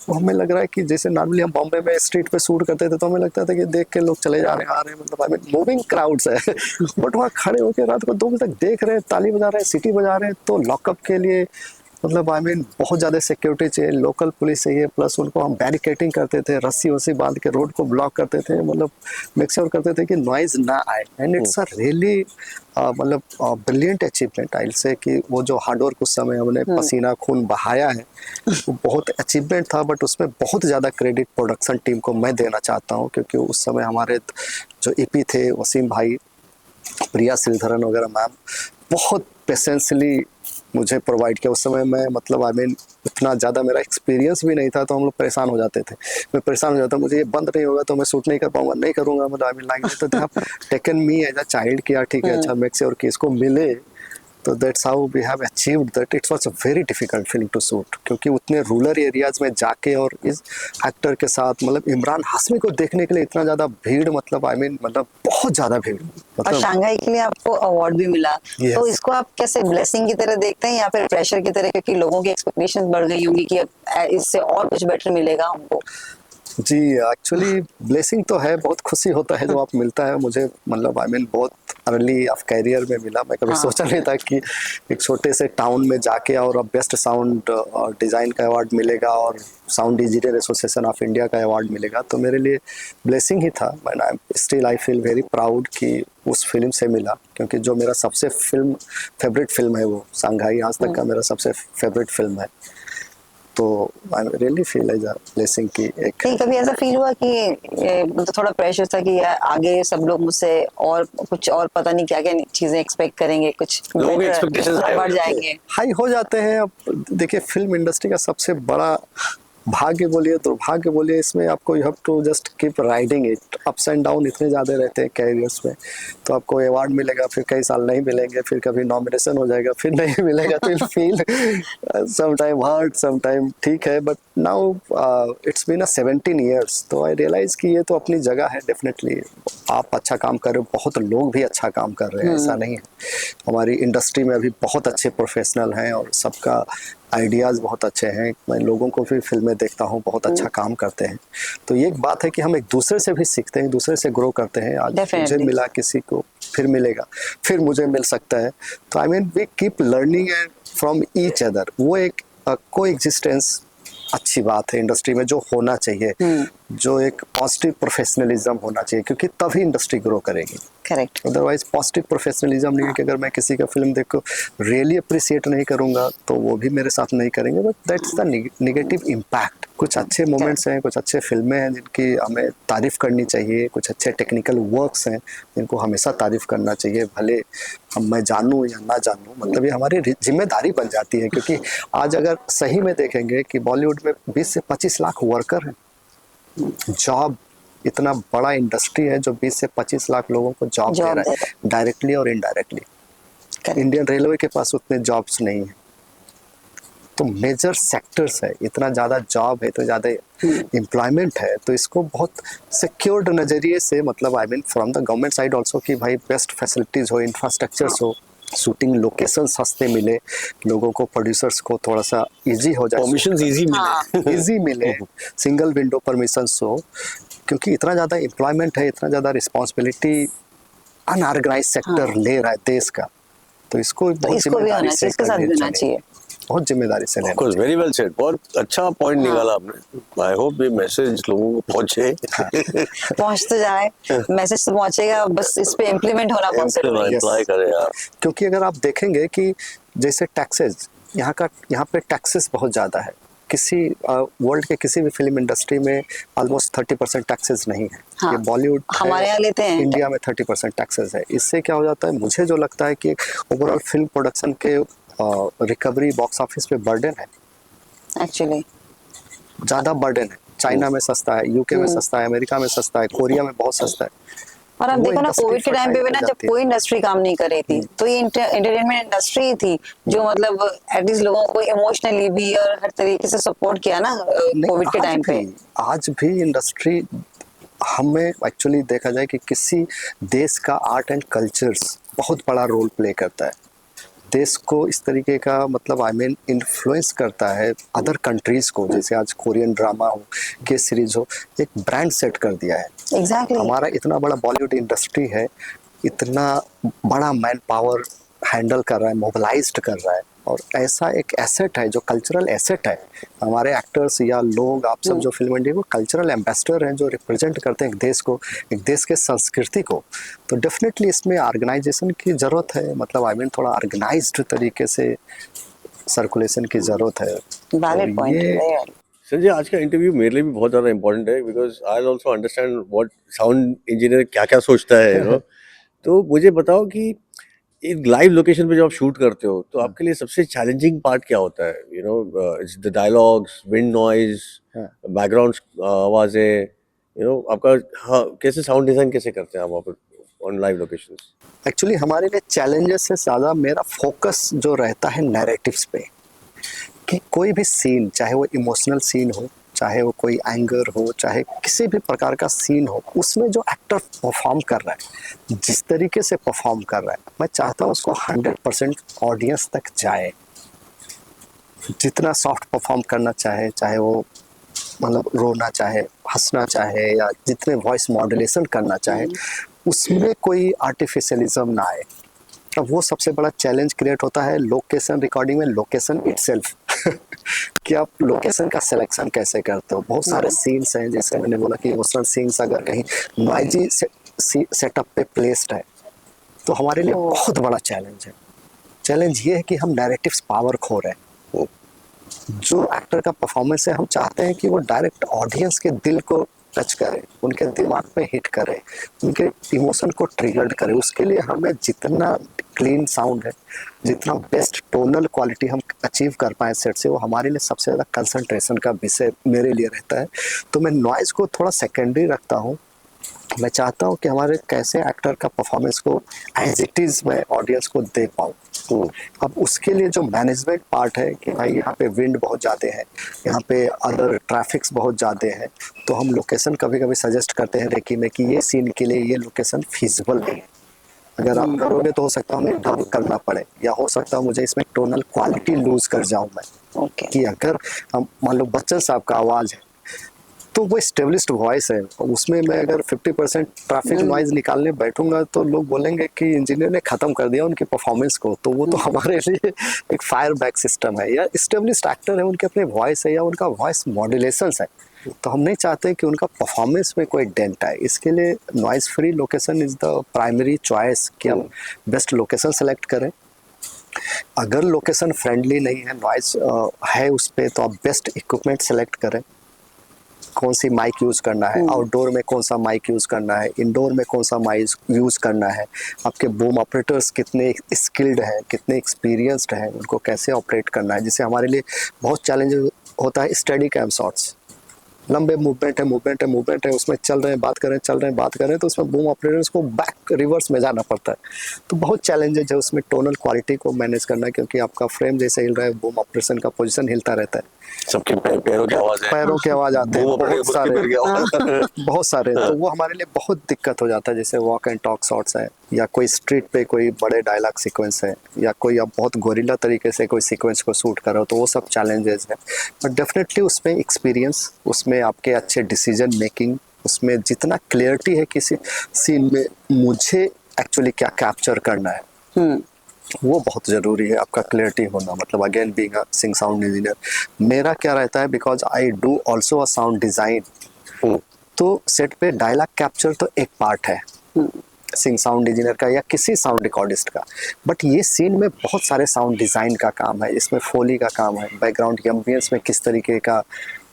वो हमें लग रहा है कि जैसे नॉर्मली हम बॉम्बे में स्ट्रीट पे शूट करते थे तो हमें लगता था कि देख के लोग चले जा रहे हैं, आ रहे हैं, मतलब आई मीन मूविंग क्राउड्स है बट वहाँ खड़े होकर रात को 2 बजे तक देख रहे हैं, ताली बजा रहे हैं, सीटी बजा रहे हैं, तो लॉकअप के लिए मतलब आई मीन बहुत ज़्यादा सिक्योरिटी चाहिए, लोकल पुलिस चाहिए, प्लस उनको हम बैरिकेटिंग करते थे, रस्सी वस्सी बांध के रोड को ब्लॉक करते थे, मतलब मेक श्योर करते थे कि नॉइज ना आए। एंड इट्स अ रियली मतलब ब्रिलियंट अचीवमेंट आई से, कि वो जो हार्डवर्क उस समय हमने पसीना खून बहाया है वो बहुत अचीवमेंट था। बट उसमें बहुत ज़्यादा क्रेडिट प्रोडक्शन टीम को मैं देना चाहता हूँ, क्योंकि उस समय हमारे जो EP थे, वसीम भाई, प्रिया श्रीधरन वगैरह मैम, बहुत पेशेंसली मुझे प्रोवाइड किया। उस समय मैं मतलब आई मीन इतना ज़्यादा मेरा एक्सपीरियंस भी नहीं था, तो हम लोग परेशान हो जाते थे, मैं परेशान हो जाता, मुझे ये बंद नहीं होगा तो मैं शूट नहीं कर पाऊंगा, नहीं करूंगा, मतलब आई मीन लाइक, तो they have taken me as a child किया, ठीक है अच्छा मेक श्योर कि इसको मिले। तो that's how we have achieved that. It was a very difficult film to shoot, क्योंकि उतने रूरल एरियाज में जाके और इस एक्टर के साथ, मतलब इमरान हाशमी को देखने के लिए इतना ज़्यादा भीड़, मतलब आई मीन मतलब बहुत ज़्यादा भीड़, और मतलब शंघाई के लिए आपको अवार्ड भी मिला। Yes. तो इसको आप कैसे ब्लेसिंग की तरह देखते हैं या फिर प्रेशर की तरह, क्योंकि लोगों की एक्सपेक्टेशंस बढ़ गई होंगी कि इससे और कुछ बेटर मिलेगा हमको? जी एक्चुअली ब्लेसिंग तो है, बहुत खुशी होता है जो आप मिलता है मुझे, मतलब आई मीन बहुत अर्ली ऑफ कैरियर में मिला। मैं कभी सोचा नहीं था कि एक छोटे से टाउन में जाके और अब बेस्ट साउंड डिज़ाइन का अवार्ड मिलेगा और sound engineer association of India का अवार्ड मिलेगा, तो मेरे लिए ब्लेसिंग ही था। And I still I feel very proud कि उस फिल्म से मिला, क्योंकि जो मेरा सबसे फेवरेट फिल्म है वो शंघाई आज तक का मेरा सबसे फेवरेट फिल्म है। तो I really feel as a blessing की एक। नहीं, कभी ऐसा फील हुआ कि मतलब थोड़ा प्रेशर था कि यार आगे सब लोग मुझसे और कुछ और पता नहीं क्या क्या चीजें एक्सपेक्ट करेंगे, कुछ लोगों के better expectations high हो बढ़ जाते हैं। जाएंगे? हाई हो जाते हैं। अब देखिए फिल्म इंडस्ट्री का सबसे बड़ा भाग्य बोलिए दुर्भाग्य बोलिए, इसमें आपको you have to just keep riding it. Ups and down इतने ज़्यादा रहते हैं कैरियर्स में, तो आपको अवार्ड मिलेगा, फिर कई साल नहीं मिलेंगे, फिर कभी नॉमिनेशन हो जाएगा, फिर नहीं मिलेगा, तो feel some time hurt, some time ठीक है। But now it's been 17 years, तो आई रियलाइज कि ये तो अपनी जगह है। डेफिनेटली आप अच्छा काम कर रहे हो, बहुत लोग भी अच्छा काम कर रहे हैं, ऐसा नहीं है। हमारी इंडस्ट्री में अभी बहुत अच्छे प्रोफेशनल हैं और सबका आइडियाज़ बहुत अच्छे हैं। मैं लोगों को भी फिल्में देखता हूँ, बहुत अच्छा काम करते हैं। तो ये एक बात है कि हम एक दूसरे से भी सीखते हैं, एक दूसरे से ग्रो करते हैं। आज मुझे मिला, किसी को फिर मिलेगा, फिर मुझे मिल सकता है। तो I mean we keep learning and from each other. वो एक को एग्जिस्टेंस अच्छी बात है इंडस्ट्री में, जो होना चाहिए, जो एक पॉजिटिव प्रोफेशनलिज्म होना चाहिए, क्योंकि तभी इंडस्ट्री ग्रो करेगी। करेक्ट। अदरवाइज पॉजिटिव प्रोफेशनलिज्म नहीं है कि अगर मैं किसी का फिल्म देख को रियली अप्रिशिएट नहीं करूंगा तो वो भी मेरे साथ नहीं करेंगे। But that's the negative impact. कुछ अच्छे मोमेंट्स हैं, कुछ अच्छे फिल्में हैं जिनकी हमें तारीफ करनी चाहिए, कुछ अच्छे टेक्निकल वर्क्स हैं जिनको हमेशा तारीफ करना चाहिए, भले हम मैं जानूँ या ना जानूँ। मतलब ये हमारी जिम्मेदारी बन जाती है, क्योंकि आज अगर सही में देखेंगे कि बॉलीवुड में 20 से 25 लाख वर्कर हैं। जॉब इतना बड़ा इंडस्ट्री है जो 20 से 25 लाख लोगों को जॉब दे रहा है, डायरेक्टली और इनडायरेक्टली। इंडियन रेलवे के पास उतने जॉब्स नहीं है। तो मेजर सेक्टर्स है, इतना ज़्यादा जॉब है, तो ज़्यादा एम्प्लॉयमेंट है, तो इसको बहुत सिक्योर्ड नज़रिए से, मतलब I mean from the government side also, कि भाई बेस्ट फैसिलिटीज़ हो, इंफ्रास्ट्रक्चर्स हो, शूटिंग लोकेशन सस्ते मिले, लोगों को, प्रोड्यूसर्स को थोड़ा सा इजी हो जाए, परमिशंस इजी मिले, इजी मिले, सिंगल विंडो परमिशंस हो, क्योंकि इतना ज़्यादा एम्प्लॉयमेंट है, इतना ज़्यादा रिस्पॉन्सिबिलिटी अनऑर्गेनाइज सेक्टर ले रहा है देश का, तो इसको बहुत जिम्मेदारी से करना चाहिए, बहुत जिम्मेदारी से लेना चाहिए। Very well said. बहुत अच्छा पॉइंट निकाला आपने। आई होप ये मैसेज लोगों को पहुंचे। पहुंच तो जाए, मैसेज तो पहुंचेगा, बस इस पे इम्प्लीमेंट होना पॉसिबल है। अप्लाई करें आप। क्योंकि अगर आप देखेंगे कि जैसे टैक्सेस यहाँ पे टैक्सेस बहुत ज़्यादा है। किसी वर्ल्ड के किसी भी फिल्म इंडस्ट्री में ऑलमोस्ट 30% टैक्सेस नहीं है। हाँ, ये बॉलीवुड हमारे यहाँ लेते हैं, इंडिया में 30% टैक्सेस है। इससे क्या हो जाता है, मुझे जो लगता है कि ओवरऑल फिल्म प्रोडक्शन के रिकवरी बॉक्स ऑफिस पे बर्डन है, एक्चुअली ज़्यादा बर्डन है। चाइना में सस्ता है, यूके में सस्ता है, अमेरिका में सस्ता है, कोरिया में बहुत सस्ता है। और आप देखो ना, कोविड के टाइम पे भी ना, जब कोई इंडस्ट्री काम नहीं कर रही थी, तो ये एंटरटेनमेंट इंडस्ट्री थी जो मतलब एटलीस्ट लोगों को इमोशनली भी और हर तरीके से सपोर्ट किया ना कोविड के टाइम पे। आज भी इंडस्ट्री हमें एक्चुअली देखा जाए कि किसी देश का आर्ट एंड कल्चर्स बहुत बड़ा रोल प्ले करता है, देश को इस तरीके का मतलब इन्फ्लुएंस करता है अदर कंट्रीज को। जैसे आज कोरियन ड्रामा हो, के सीरीज हो, एक ब्रांड सेट कर दिया है। एग्जैक्टली हमारा इतना बड़ा बॉलीवुड इंडस्ट्री है, इतना बड़ा मैन पावर हैंडल कर रहा है, मोबिलाइज्ड कर रहा है, और ऐसा एक एसेट है जो कल्चरल एसेट है। हमारे एक्टर्स या लोग, आप सब जो फिल्म इंडस्ट्री को कल्चरल एम्बेसडर हैं, जो रिप्रेजेंट करते हैं एक देश को, एक देश के संस्कृति को। तो डेफिनेटली इसमें ऑर्गेनाइजेशन की ज़रूरत है, मतलब थोड़ा ऑर्गेनाइज्ड तरीके से सर्कुलेशन की ज़रूरत है। वैलिड और ये पॉइंट। संजय, आज का इंटरव्यू मेरे लिए भी बहुत ज़्यादा इंपॉर्टेंट है, because I also understand what sound engineer क्या क्या सोचता है, यू नो। तो मुझे बताओ कि एक लाइव लोकेशन पे जब आप शूट करते हो तो आपके लिए सबसे चैलेंजिंग पार्ट क्या होता है? You no, it's the dialogues, wind noise, background आवाजें, यू नो, आपका हाँ, कैसे साउंड डिजाइन कैसे करते हैं आप वहाँ पर ऑन लाइव लोकेशंस? एक्चुअली हमारे लिए चैलेंजेस से ज़्यादा मेरा फोकस जो रहता है नैरेटिव्स पे, कि कोई भी सीन, चाहे वो इमोशनल सीन हो, चाहे वो कोई एंगर हो, चाहे किसी भी प्रकार का सीन हो, उसमें जो एक्टर परफॉर्म कर रहा है, जिस तरीके से परफॉर्म कर रहा है, मैं चाहता हूँ उसको 100% ऑडियंस तक जाए। जितना सॉफ्ट परफॉर्म करना चाहे, चाहे वो मतलब रोना चाहे, हंसना चाहे, या जितने वॉइस मॉड्यूलेशन करना चाहे, उसमें कोई आर्टिफिशियलिज्म ना आए। अब वो सबसे बड़ा चैलेंज क्रिएट होता है लोकेशन रिकॉर्डिंग में, लोकेशन इटसेल्फ कि आप लोकेशन का सिलेक्शन कैसे करते हो। बहुत सारे सीन्स हैं, जैसे मैंने बोला कि इमोशनल सीन्स अगर कहीं नॉइजी सेटअप पे प्लेस्ड है तो हमारे लिए बहुत बड़ा चैलेंज है। चैलेंज ये है कि हम नैरेटिव्स पावर खो रहे हैं। जो एक्टर का परफॉर्मेंस है, हम चाहते हैं कि वो डायरेक्ट ऑडियंस के दिल को टच करे, उनके दिमाग में हिट करे, उनके इमोशन को ट्रिगर्ड करे। उसके लिए हमें जितना क्लीन साउंड है, जितना बेस्ट टोनल क्वालिटी हम अचीव कर पाए सेट से, वो हमारे लिए सबसे ज़्यादा कंसंट्रेशन का विषय मेरे लिए रहता है। तो मैं नॉइज़ को थोड़ा सेकेंडरी रखता हूँ। मैं चाहता हूँ कि हमारे कैसे एक्टर का परफॉर्मेंस को एज इट इज़ मैं ऑडियंस को दे पाऊँ। अब उसके लिए जो मैनेजमेंट पार्ट है कि भाई यहाँ पे विंड बहुत ज़्यादा है, यहाँ पे अदर ट्रैफिक्स बहुत ज़्यादा है, तो हम लोकेशन कभी कभी सजेस्ट करते हैं रेकी में कि ये सीन के लिए ये लोकेशन फिजिबल नहीं है। अगर आप करोगे तो हो सकता है हमें डब करना पड़े, या हो सकता है मुझे इसमें टोनल क्वालिटी लूज कर जाऊँ मैं। कि अगर हम मान लो बच्चन साहब का आवाज़ है तो वो स्टेब्लिश्ड वॉइस है, उसमें मैं अगर 50% ट्रैफिक नॉइज निकालने बैठूंगा तो लोग बोलेंगे कि इंजीनियर ने ख़त्म कर दिया उनकी परफॉर्मेंस को। तो वो तो हमारे लिए एक फायर बैक सिस्टम है, या स्टेब्लिश्ड एक्टर है, उनके अपने वॉइस है, या उनका वॉइस मॉड्यूलेशंस है। तो हम नहीं चाहते कि उनका परफॉर्मेंस में कोई डेंट आए। इसके लिए noise free location is the primary choice, कि हम बेस्ट लोकेशन सेलेक्ट करें। अगर लोकेशन फ्रेंडली नहीं है, नॉइज है उस पर, तो आप बेस्ट इक्विपमेंट सेलेक्ट करें। कौन सी माइक यूज़ करना है, आउटडोर में कौन सा माइक यूज़ करना है, इंडोर में कौन सा माइक यूज़ करना है, आपके बूम ऑपरेटर्स कितने स्किल्ड हैं, कितने एक्सपीरियंस्ड हैं, उनको कैसे ऑपरेट करना है। जिससे हमारे लिए बहुत चैलेंज होता है स्टडी कैम शॉट्स, लंबे मूवमेंट है, उसमें चल रहे हैं बात कर रहे हैं, तो उसमें बूम ऑपरेटर्स को बैक रिवर्स में जाना पड़ता है। तो बहुत चैलेंजेज है उसमें टोनल क्वालिटी को मैनेज करना, क्योंकि आपका फ्रेम जैसे हिल रहा है, बूम ऑपरेशन का पोजीशन हिलता रहता है, सबके पैरों की आवाज है, पैरों की आवाज आते हैं, वो बहुत सारे पैर की आवाज। बहुत सारे। तो वो हमारे लिए बहुत दिक्कत हो जाता है। जैसे वॉक एंड टॉक शॉट्स है, या कोई स्ट्रीट पे कोई बड़े डायलॉग सीक्वेंस है, या कोई आप बहुत गोरिल्ला तरीके से कोई सीक्वेंस को शूट कर रहे हो, तो वो सब चैलेंजेस है। बट डेफिनेटली उसमें एक्सपीरियंस, उसमें आपके अच्छे डिसीजन मेकिंग, उसमें जितना क्लियरिटी है किसी सीन में मुझे एक्चुअली क्या कैप्चर करना है, वो बहुत ज़रूरी है। आपका क्लियरिटी होना, मतलब again being a sync sound engineer, मेरा क्या रहता है, because I do also a sound design. तो सेट पे डायलॉग कैप्चर तो एक पार्ट है सिंग साउंड इंजीनियर का या किसी साउंड रिकॉर्डिस्ट का, बट ये सीन में बहुत सारे साउंड डिज़ाइन का काम है, इसमें फोली का काम है, बैकग्राउंड एम्बियंस में किस तरीके का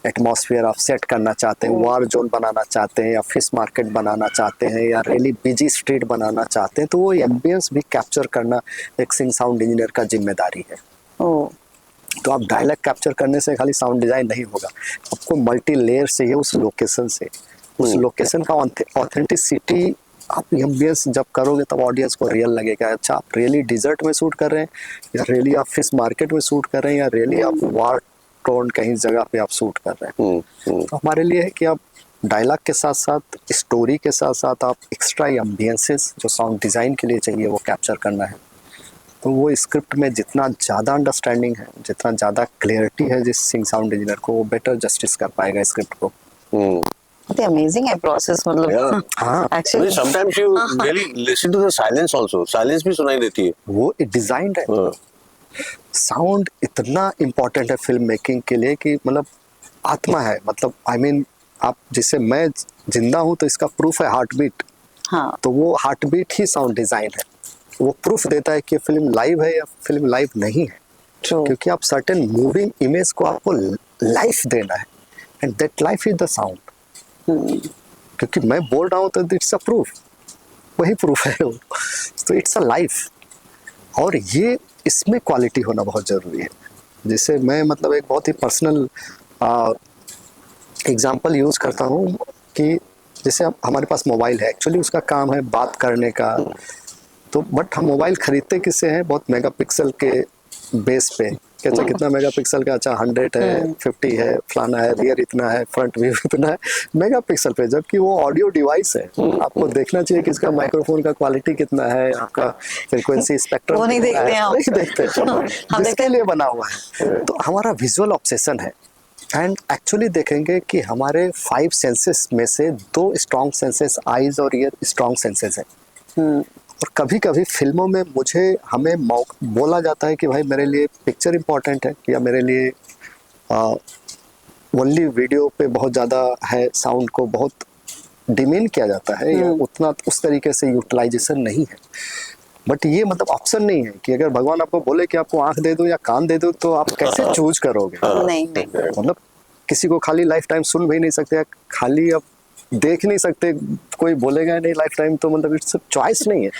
एटमॉस्फेयर आप सेट करना चाहते हैं, वार जोन बनाना चाहते हैं, या फिश मार्केट बनाना चाहते हैं, या रियली बिजी स्ट्रीट बनाना चाहते हैं, तो वो एम्बियंस भी कैप्चर करना एक सिंग साउंड इंजीनियर का जिम्मेदारी है। तो आप डायलॉग कैप्चर करने से खाली साउंड डिज़ाइन नहीं होगा, आपको मल्टी लेयर चाहिए उस लोकेशन से, उस लोकेशन का ऑथेंटिसिटी आप एम्बियंस जब करोगे तब ऑडियंस को रियल लगेगा। अच्छा, आप रियली डिजर्ट में शूट कर रहे हैं, या रियली आप फिश मार्केट में शूट कर रहे हैं, या रियली आप वार टोन कहीं जगह पे आप शूट कर रहे हैं। तो हमारे लिए है कि आप डायलॉग के साथ साथ स्टोरी के साथ साथ आप एक्स्ट्रा एम्बियंसेस जो साउंड डिज़ाइन के लिए चाहिए वो कैप्चर करना है। तो वो स्क्रिप्ट में जितना ज़्यादा अंडरस्टैंडिंग है, जितना ज़्यादा क्लियरिटी है जिस सिंग साउंड इंजीनियर को, वो बेटर जस्टिस कर पाएगा स्क्रिप्ट को। बहुत अमेजिंग है प्रोसेस, मतलब Yeah. हाँ, actually sometimes you really listen to the silence also, silence भी सुनाई देती है। वो डिज़ाइन है। साउंड इतना इम्पोर्टेंट है फिल्म मेकिंग के लिए कि मतलब आत्मा है, मतलब आई मीन आप जिससे मैं जिंदा हूँ तो इसका प्रूफ है हार्ट बीट। हाँ, तो वो हार्ट बीट ही साउंड डिज़ाइन है, वो प्रूफ देता है कि फिल्म लाइव है या फिल्म लाइव नहीं है। ट्रू। क्योंकि आप सर्टेन मूविंग इमेज को आपको लाइफ देना है, and that life is the sound. क्योंकि मैं बोल रहा हूँ तो इट्स अ प्रूफ, वही प्रूफ है वो। तो इट्स अ लाइफ, और ये इसमें क्वालिटी होना बहुत ज़रूरी है। जिसे मैं मतलब एक बहुत ही पर्सनल एग्जांपल यूज़ करता हूँ कि जैसे हमारे पास मोबाइल है, एक्चुअली उसका काम है बात करने का, तो बट हम मोबाइल खरीदते किससे हैं? बहुत मेगापिक्सल के बेस पे। अच्छा कितना मेगापिक्सल का? अच्छा 100 है, 50 है, फलाना है, रियर इतना है, फ्रंट व्यू इतना है मेगापिक्सल पे। जबकि वो ऑडियो डिवाइस है, आपको देखना चाहिए कि इसका माइक्रोफोन का क्वालिटी कितना है, आपका फ्रीक्वेंसी स्पेक्ट्रम वो नहीं कितना देखते है, हैं हम। नहीं देखते जिसके लिए बना हुआ है। तो हमारा विजुअल ऑब्सेशन है। एंड एक्चुअली देखेंगे कि हमारे 5 सेंसेस में से 2 स्ट्रॉन्ग सेंसेस आईज और ईयर स्ट्रॉन्ग सेंसेस है। और कभी कभी फिल्मों में हमें बोला जाता है कि भाई मेरे लिए पिक्चर इंपॉर्टेंट है, या मेरे लिए ओनली वीडियो पे बहुत ज़्यादा है, साउंड को बहुत डिमीन किया जाता है, या उतना उस तरीके से यूटिलाइजेशन नहीं है। बट ये मतलब ऑप्शन नहीं है कि अगर भगवान आपको बोले कि आपको आंख दे दो या कान दे दो तो आप कैसे चूज करोगे? नहीं नहीं, मतलब किसी को खाली लाइफ टाइम सुन भी नहीं सकते, खाली अब देख नहीं सकते, कोई बोलेगा नहीं लाइफ टाइम, तो मतलब इट्स चॉइस नहीं है।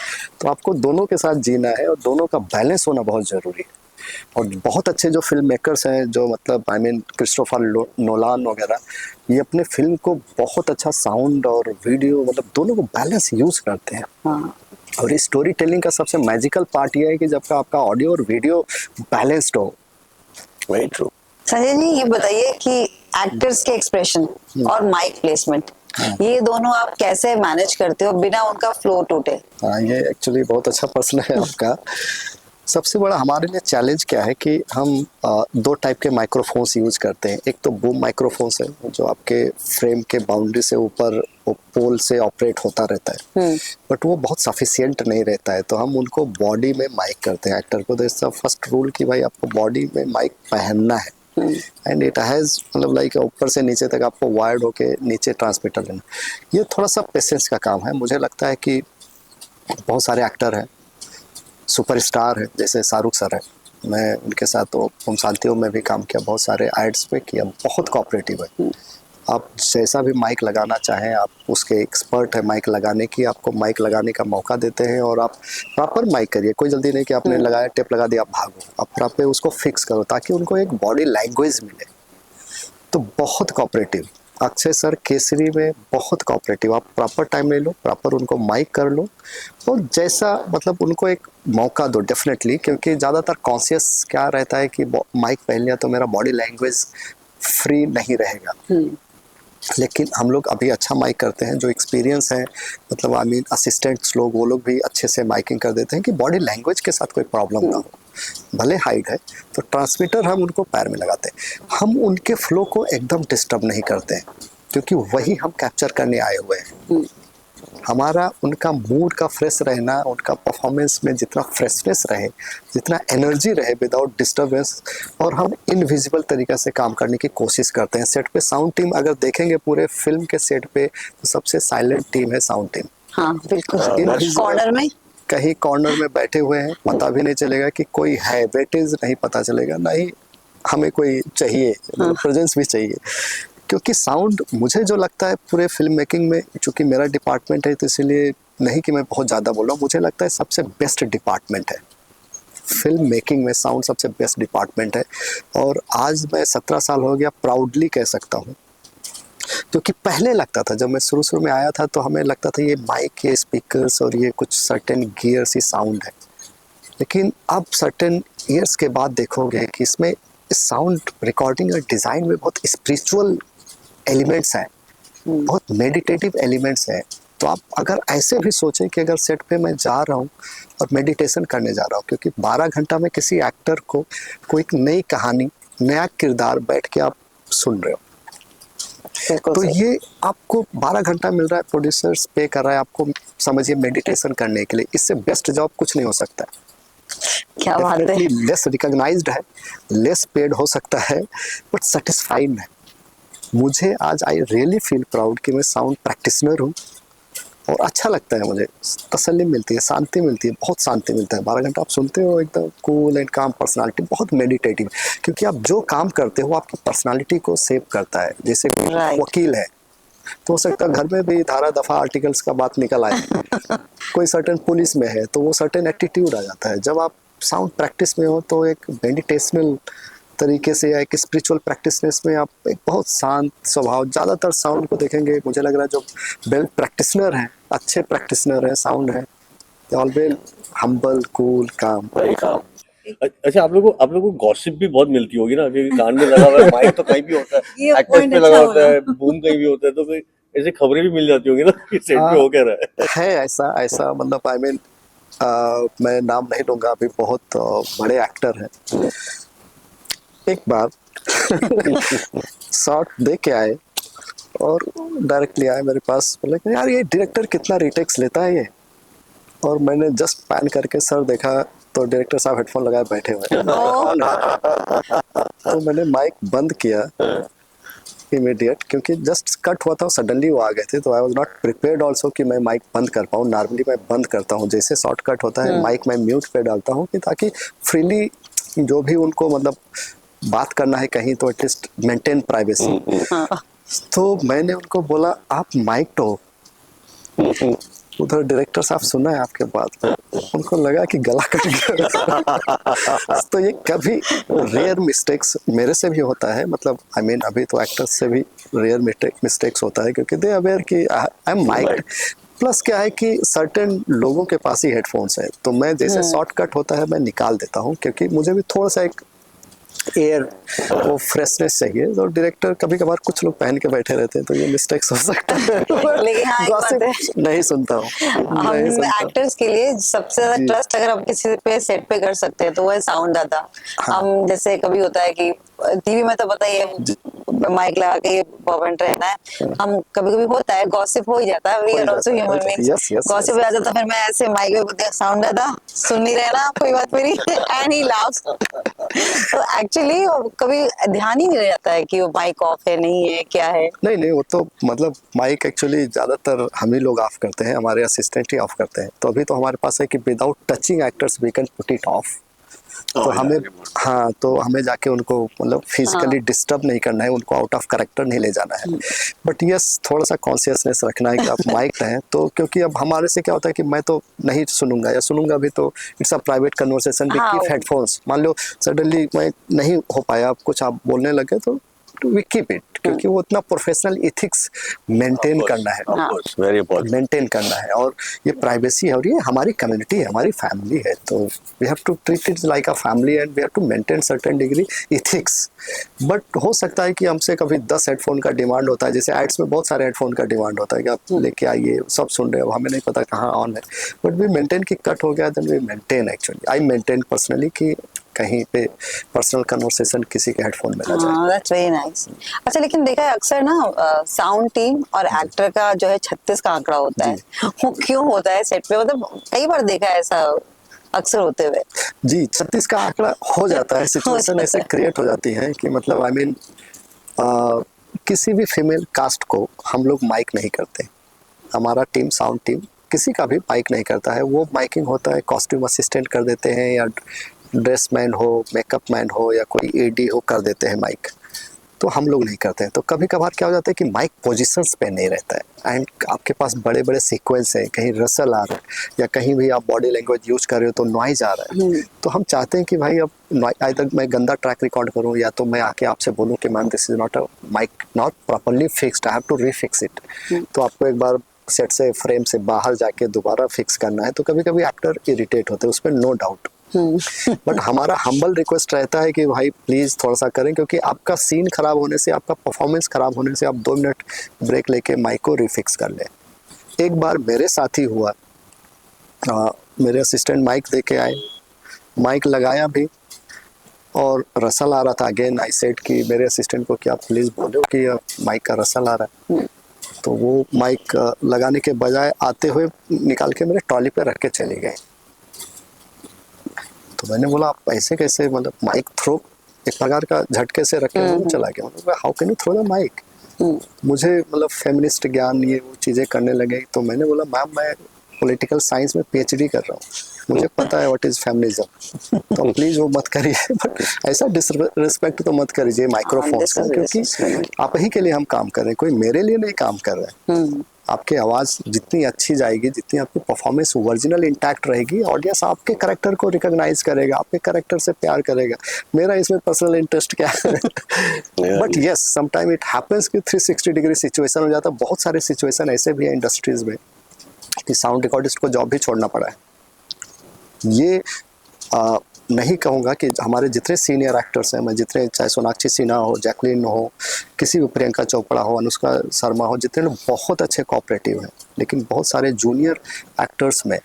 तो आपको दोनों के साथ जीना है, और दोनों का बैलेंस होना बहुत ज़रूरी है। और बहुत अच्छे जो फिल्म मेकर्स हैं, जो मतलब आई मीन क्रिस्टोफर नोलान वगैरह, ये अपने फिल्म को बहुत अच्छा साउंड और वीडियो मतलब दोनों को बैलेंस यूज करते हैं। हाँ, और इस स्टोरी टेलिंग का सबसे मैजिकल पार्ट ये है कि जब का आपका ऑडियो और वीडियो बैलेंस्ड हो। Very true. संजय जी ये बताइए कि एक्टर्स के एक्सप्रेशन और माइक प्लेसमेंट, ये दोनों आप कैसे मैनेज करते हो बिना उनका फ्लो टूटे? हाँ, ये एक्चुअली बहुत अच्छा प्रश्न है आपका। सबसे बड़ा हमारे लिए चैलेंज क्या है कि हम 2 टाइप के माइक्रोफोन्स यूज करते हैं। एक तो बूम माइक्रोफोन्स है जो आपके फ्रेम के बाउंड्री से ऊपर पोल से ऑपरेट होता रहता है, बट वो बहुत सफिशिएंट नहीं रहता है, तो हम उनको बॉडी में माइक करते हैं एक्टर को। तो इसका फर्स्ट रूल कि भाई आपको बॉडी में माइक पहनना है, एंड इट हैज़ मतलब लाइक ऊपर से नीचे तक आपको वायर्ड होके नीचे ट्रांसमीटर लेना। ये थोड़ा सा पेशेंस का काम है। मुझे लगता है कि बहुत सारे एक्टर हैं, सुपरस्टार है, जैसे शाहरुख सर है, मैं उनके साथ तो ओम शांतियों में भी काम किया, बहुत सारे एड्स पे किया, बहुत कोऑपरेटिव है। आप जैसा भी माइक लगाना चाहें, आप उसके एक्सपर्ट है माइक लगाने की, आपको माइक लगाने का मौका देते हैं, और आप प्रॉपर माइक करिए। कोई जल्दी नहीं कि आपने लगाया, टेप लगा दिया, आप भागो। आप प्रॉपर उसको फिक्स करो ताकि उनको एक बॉडी लैंग्वेज मिले। तो बहुत कोऑपरेटिव अक्षय सर केसरी में, बहुत कोऑपरेटिव। आप प्रॉपर टाइम ले लो, प्रॉपर उनको माइक कर लो, और जैसा मतलब उनको एक मौका दो डेफिनेटली। क्योंकि ज़्यादातर कॉन्शियस क्या रहता है कि माइक पहन लिया तो मेरा बॉडी लैंग्वेज फ्री नहीं रहेगा। लेकिन हम लोग अभी अच्छा माइक करते हैं, जो एक्सपीरियंस है मतलब आई मीन असिस्टेंट्स लोग, वो लोग भी अच्छे से माइकिंग कर देते हैं कि बॉडी लैंग्वेज के साथ कोई प्रॉब्लम ना हो। भले हाइट है तो ट्रांसमीटर हम उनको पैर में लगाते हैं, हम उनके फ्लो को एकदम डिस्टर्ब नहीं करते हैं, क्योंकि वही हम कैप्चर करने आए हुए हैं। हमारा उनका मूड का फ्रेश रहना, उनका परफॉर्मेंस में जितना फ्रेशनेस रहे, जितना एनर्जी रहे विदाउट डिस्टर्बेंस, और हम इनविजिबल तरीके से काम करने की कोशिश करते हैं। सेट पे साउंड टीम अगर देखेंगे पूरे फिल्म के सेट पे, तो सबसे साइलेंट टीम है साउंड टीम। हाँ बिल्कुल, Invisible, कॉर्नर में कहीं कॉर्नर में बैठे हुए हैं, पता भी नहीं चलेगा कि कोई है, वेटेज नहीं पता चलेगा, ना ही हमें कोई चाहिए, प्रेजेंस भी चाहिए। क्योंकि साउंड मुझे जो लगता है पूरे फिल्म मेकिंग में, चूँकि मेरा डिपार्टमेंट है तो इसीलिए नहीं कि मैं बहुत ज़्यादा बोल रहा हूँ, मुझे लगता है सबसे बेस्ट डिपार्टमेंट है फिल्म मेकिंग में। साउंड सबसे बेस्ट डिपार्टमेंट है, और आज मैं 17 साल हो गया प्राउडली कह सकता हूँ। क्योंकि पहले लगता था, जब मैं शुरू में आया था तो हमें लगता था ये माइक, ये स्पीकर्स और ये कुछ सर्टेन गियर्स ही साउंड है। लेकिन अब सर्टेन ईयर्स के बाद देखोगे कि इसमें साउंड रिकॉर्डिंग और डिज़ाइन में बहुत स्पिरिचुअल एलिमेंट्स हैं। बहुत मेडिटेटिव एलिमेंट्स हैं। तो आप अगर ऐसे भी सोचें कि अगर सेट पे मैं जा रहा हूँ और मेडिटेशन करने जा रहा हूँ, क्योंकि 12 घंटा में किसी एक्टर को कोई एक नई कहानी, नया किरदार बैठ के आप सुन रहे हो, बिल्कुल तो सही। ये आपको 12 घंटा मिल रहा है, प्रोड्यूसर्स पे कर रहा है आपको, समझिए मेडिटेशन करने के लिए। इससे बेस्ट जॉब कुछ नहीं हो सकता है। क्या बात है। डेफिनेटली लेस रिकॉग्नाइज्ड है, लेस पेड हो सकता है, बट सेटिस्फाइड है। मुझे आज आई रियली फील प्राउड कि मैं साउंड प्रैक्टिशनर हूँ, और अच्छा लगता है मुझे, तसल्ली मिलती है, शांति मिलती है, बहुत शांति मिलता है। 12 घंटा आप सुनते हो, एकदम कूल एंड काम पर्सनालिटी, बहुत मेडिटेटिव, क्योंकि आप जो काम करते हो आपकी पर्सनालिटी को सेव करता है। जैसे कोई Right. वकील है तो हो सकता है घर में भी धारा दफा आर्टिकल्स का बात निकल आए, कोई सर्टेन पुलिस में है तो वो सर्टेन एटीट्यूड आ जाता है। जब आप साउंड प्रैक्टिस में हो तो एक मेडिटेशनल तरीके से या एक स्पिरिचुअल प्रैक्टिस में आप एक बहुत शांत स्वभाव, ज़्यादातर साउंड को देखेंगे, मुझे लग रहा है जो वेल प्रैक्टिशनर हैं, अच्छे प्रैक्टिशनर हैं, साउंड है, ऑलवेज हम्बल, कूल, काम। अच्छा, आप लोगों को गॉसिप भी बहुत मिलती होगी ना, क्योंकि कान में लगा हुआ है, माइक तो कहीं भी होता ये है, एक्टर्स point पे अच्छा लगा बोला। होता है, बूम कहीं भी होता है, तो फिर ऐसे खबरें भी मिल जाती होंगी ना कि सेट पे हो क्या रहा है। है ऐसा ऐसा मतलब आई मीन मैं नाम नहीं लूँगा, अभी बहुत बड़े एक्टर हैं। एक बार शॉट दे के आए और डायरेक्टली आए मेरे पास, बोले कि यार ये डायरेक्टर कितना रिटेक्स लेता है ये। और मैंने जस्ट पैन करके सर देखा तो डायरेक्टर साहब हेडफोन लगाए बैठे हुए हैं। तो मैंने माइक बंद किया इमीडिएट, क्योंकि जस्ट कट हुआ था, सडनली वो आ गए थे, तो I was not prepared also कि मैं माइक बंद कर पाऊँ। नॉर्मली मैं बंद करता हूँ, जैसे शॉर्ट कट होता है माइक मैं म्यूट पे डालता हूँ, कि ताकि फ्रीली जो भी उनको मतलब बात करना है कहीं तो एटलीस्ट मेंटेन प्राइवेसी। तो मैंने उनको बोला आप माइक तो, उधर डायरेक्टर साहब सुना है आपके बात, उनको लगा कि गला कट गया। तो ये कभी रेयर मिस्टेक्स मेरे से भी होता है, मतलब आई मीन अभी तो एक्टर्स से भी रेयर मिस्टेक्स होता है, क्योंकि दे अवेयर कि आई एम माइक्ड। प्लस क्या है कि सर्टेन लोगों के पास ही हेडफोन्स है, तो मैं जैसे शॉर्टकट होता है मैं निकाल देता हूँ, क्योंकि मुझे भी थोड़ा सा एक एयर वो फ्रेशनेस चाहिए। तो डायरेक्टर कभी कभार कुछ लोग पहन के बैठे रहते हैं, तो ये मिस्टेक्स हो सकता है। लेकिन हाँ, एक बात है, Gossip नहीं सुनता हूँ, हम नहीं सुनता हूँ। एक्टर्स के लिए सबसे ज्यादा जी। ट्रस्ट अगर हम किसी पे सेट पे कर सकते हैं तो वो है साउंड दादा। हम जैसे कभी होता है कि टीवी में तो पता ही है माइक लगा के परमानेंट रहना है, हम कभी कभी होता है गॉसिप हो ही जाता है, we are also human beings, Yes, yes, gossip हो जाता है, तो फिर मैं ऐसे माइक में बोलती हूँ साउंड दादा सुन नहीं रहे ना कोई बात मेरी, एंड ही लाफ्स। तो एक्चुअली कभी ध्यान ही नहीं रहता है कि वो माइक ऑफ है नहीं है क्या है। नहीं नहीं, वो तो मतलब माइक एक्चुअली ज़्यादातर हम ही लोग ऑफ करते हैं, हमारे असिस्टेंट ही ऑफ करते हैं। तो अभी तो हमारे पास है कि without touching actors we can put it off. तो हमें, हाँ, तो हमें जाके उनको मतलब फिजिकली डिस्टर्ब नहीं करना है, उनको आउट ऑफ कैरेक्टर नहीं ले जाना है। बट यस, थोड़ा सा कॉन्शियसनेस रखना है कि आप माइक हैं, तो क्योंकि अब हमारे से क्या होता है कि मैं तो नहीं सुनूंगा, या सुनूंगा भी तो it's a private conversation, we keep headphones. मान लो सडनली मैं नहीं हो पाया, कुछ आप बोलने लगे तो वी कीप इट, क्योंकि वो इतना प्रोफेशनल एथिक्स मेंटेन करना है, वेरी इंपॉर्टेंट। मेंटेन करना है। और ये प्राइवेसी है, और ये हमारी कम्युनिटी है, हमारी फैमिली है, तो we have to treat it like a family and we have to maintain certain degree ethics. But हो सकता है कि हमसे कभी 10 हेडफोन का डिमांड होता है, जैसे एड्स में बहुत सारे हेडफोन का डिमांड होता है कि आप लेके आइए, सब सुन रहे हो, हमें नहीं पता कहाँ ऑन है, बट वी मेंटेन कि कट हो गया, then we maintain. Actually I maintain personally कि कहीं पे पर्सनल कन्वर्सेशन किसी के हेडफोन में ना जाए। That's very nice. अच्छा, लेकिन देखा है अक्सर ना साउंड टीम और एक्टर का जो है 36 का आंकड़ा होता है, वो क्यों होता है सेट पे? मतलब कई बार देखा है ऐसा अक्सर होते हुए। जी, 36 का आंकड़ा हो जाता है, सिचुएशन ऐसे क्रिएट हो जाती है कि मतलब आई मीन किसी भी फीमेल कास्ट को हम लोग माइक नहीं करते, हमारा टीम, साउंड टीम किसी का भी माइक नहीं करता है। वो माइकिंग होता है, कॉस्ट्यूम असिस्टेंट कर देते हैं, या ड्रेस मैन हो, मेकअप मैन हो, या कोई एडी हो, कर देते हैं माइक, तो हम लोग नहीं करते हैं। तो कभी कभार क्या हो जाता है कि माइक पोजीशंस पे नहीं रहता है, एंड आपके पास बड़े बड़े सीक्वेंस है, कहीं रसल आ रहा है, या कहीं भी आप बॉडी लैंग्वेज यूज कर रहे हो तो नॉइज आ रहा है। तो हम चाहते हैं कि भाई अब आइदर मैं गंदा ट्रैक रिकॉर्ड करूं, या तो मैं आके आपसे बोलूं कि ma'am this is not a mic, not properly fixed, I have to refix it. तो आपको एक बार सेट से, फ्रेम से बाहर जाके दोबारा फिक्स करना है। तो कभी कभी एक्टर इरिटेट होते हैं, उस पर नो डाउट, बट हमारा हम्बल रिक्वेस्ट रहता है कि भाई प्लीज थोड़ा सा करें, क्योंकि आपका सीन खराब होने से, आपका परफॉर्मेंस खराब होने से आप 2 मिनट ब्रेक लेके माइक को रिफिक्स कर लें। एक बार मेरे साथ ही हुआ, मेरे असिस्टेंट माइक दे के आए, माइक लगाया भी और रसल आ रहा था। अगेन आई सेड कि मेरे असिस्टेंट को क्या प्लीज़ बोलो कि माइक का रसल आ रहा है। तो वो माइक लगाने के बजाय आते हुए निकाल के मेरे ट्रॉली पे रख के चले गए। तो मैंने बोला आप ऐसे कैसे, मतलब माइक थ्रो एक प्रकार का झटके से रख के वो चला गया। How can you throw the mic. मुझे मतलब फेमिनिस्ट ज्ञान ये वो चीज़ें करने लगे। तो मैंने बोला मैम मैं पॉलिटिकल साइंस में PhD कर रहा हूँ, मुझे पता है व्हाट इज फेमिनिज्म, तो प्लीज वो मत करिए। बट ऐसा डिसरिस्पेक्ट तो मत करिए माइक्रोफोन का, क्योंकि आप ही के लिए हम काम कर रहे हैं, कोई मेरे लिए नहीं काम कर रहा है। आपकी आवाज़ जितनी अच्छी जाएगी, जितनी आपकी परफॉर्मेंस ओरिजिनल इंटैक्ट रहेगी, ऑडियंस आपके कैरेक्टर को रिकॉग्नाइज करेगा, आपके कैरेक्टर से प्यार करेगा। मेरा इसमें पर्सनल इंटरेस्ट क्या है। But yes sometime it happens कि 360 डिग्री सिचुएशन हो जाता है। बहुत सारे सिचुएशन ऐसे भी हैं इंडस्ट्रीज में कि साउंड रिकॉर्डिस्ट को जॉब भी छोड़ना पड़ा है। ये नहीं कहूँगा कि हमारे जितने सीनियर एक्टर्स हैं, मैं जितने, चाहे सोनाक्षी सिन्हा हो, जैकलीन हो, किसी भी प्रियंका चोपड़ा हो, अनुष्का शर्मा हो, जितने लोग बहुत अच्छे कोऑपरेटिव हैं, लेकिन बहुत सारे जूनियर एक्टर्स में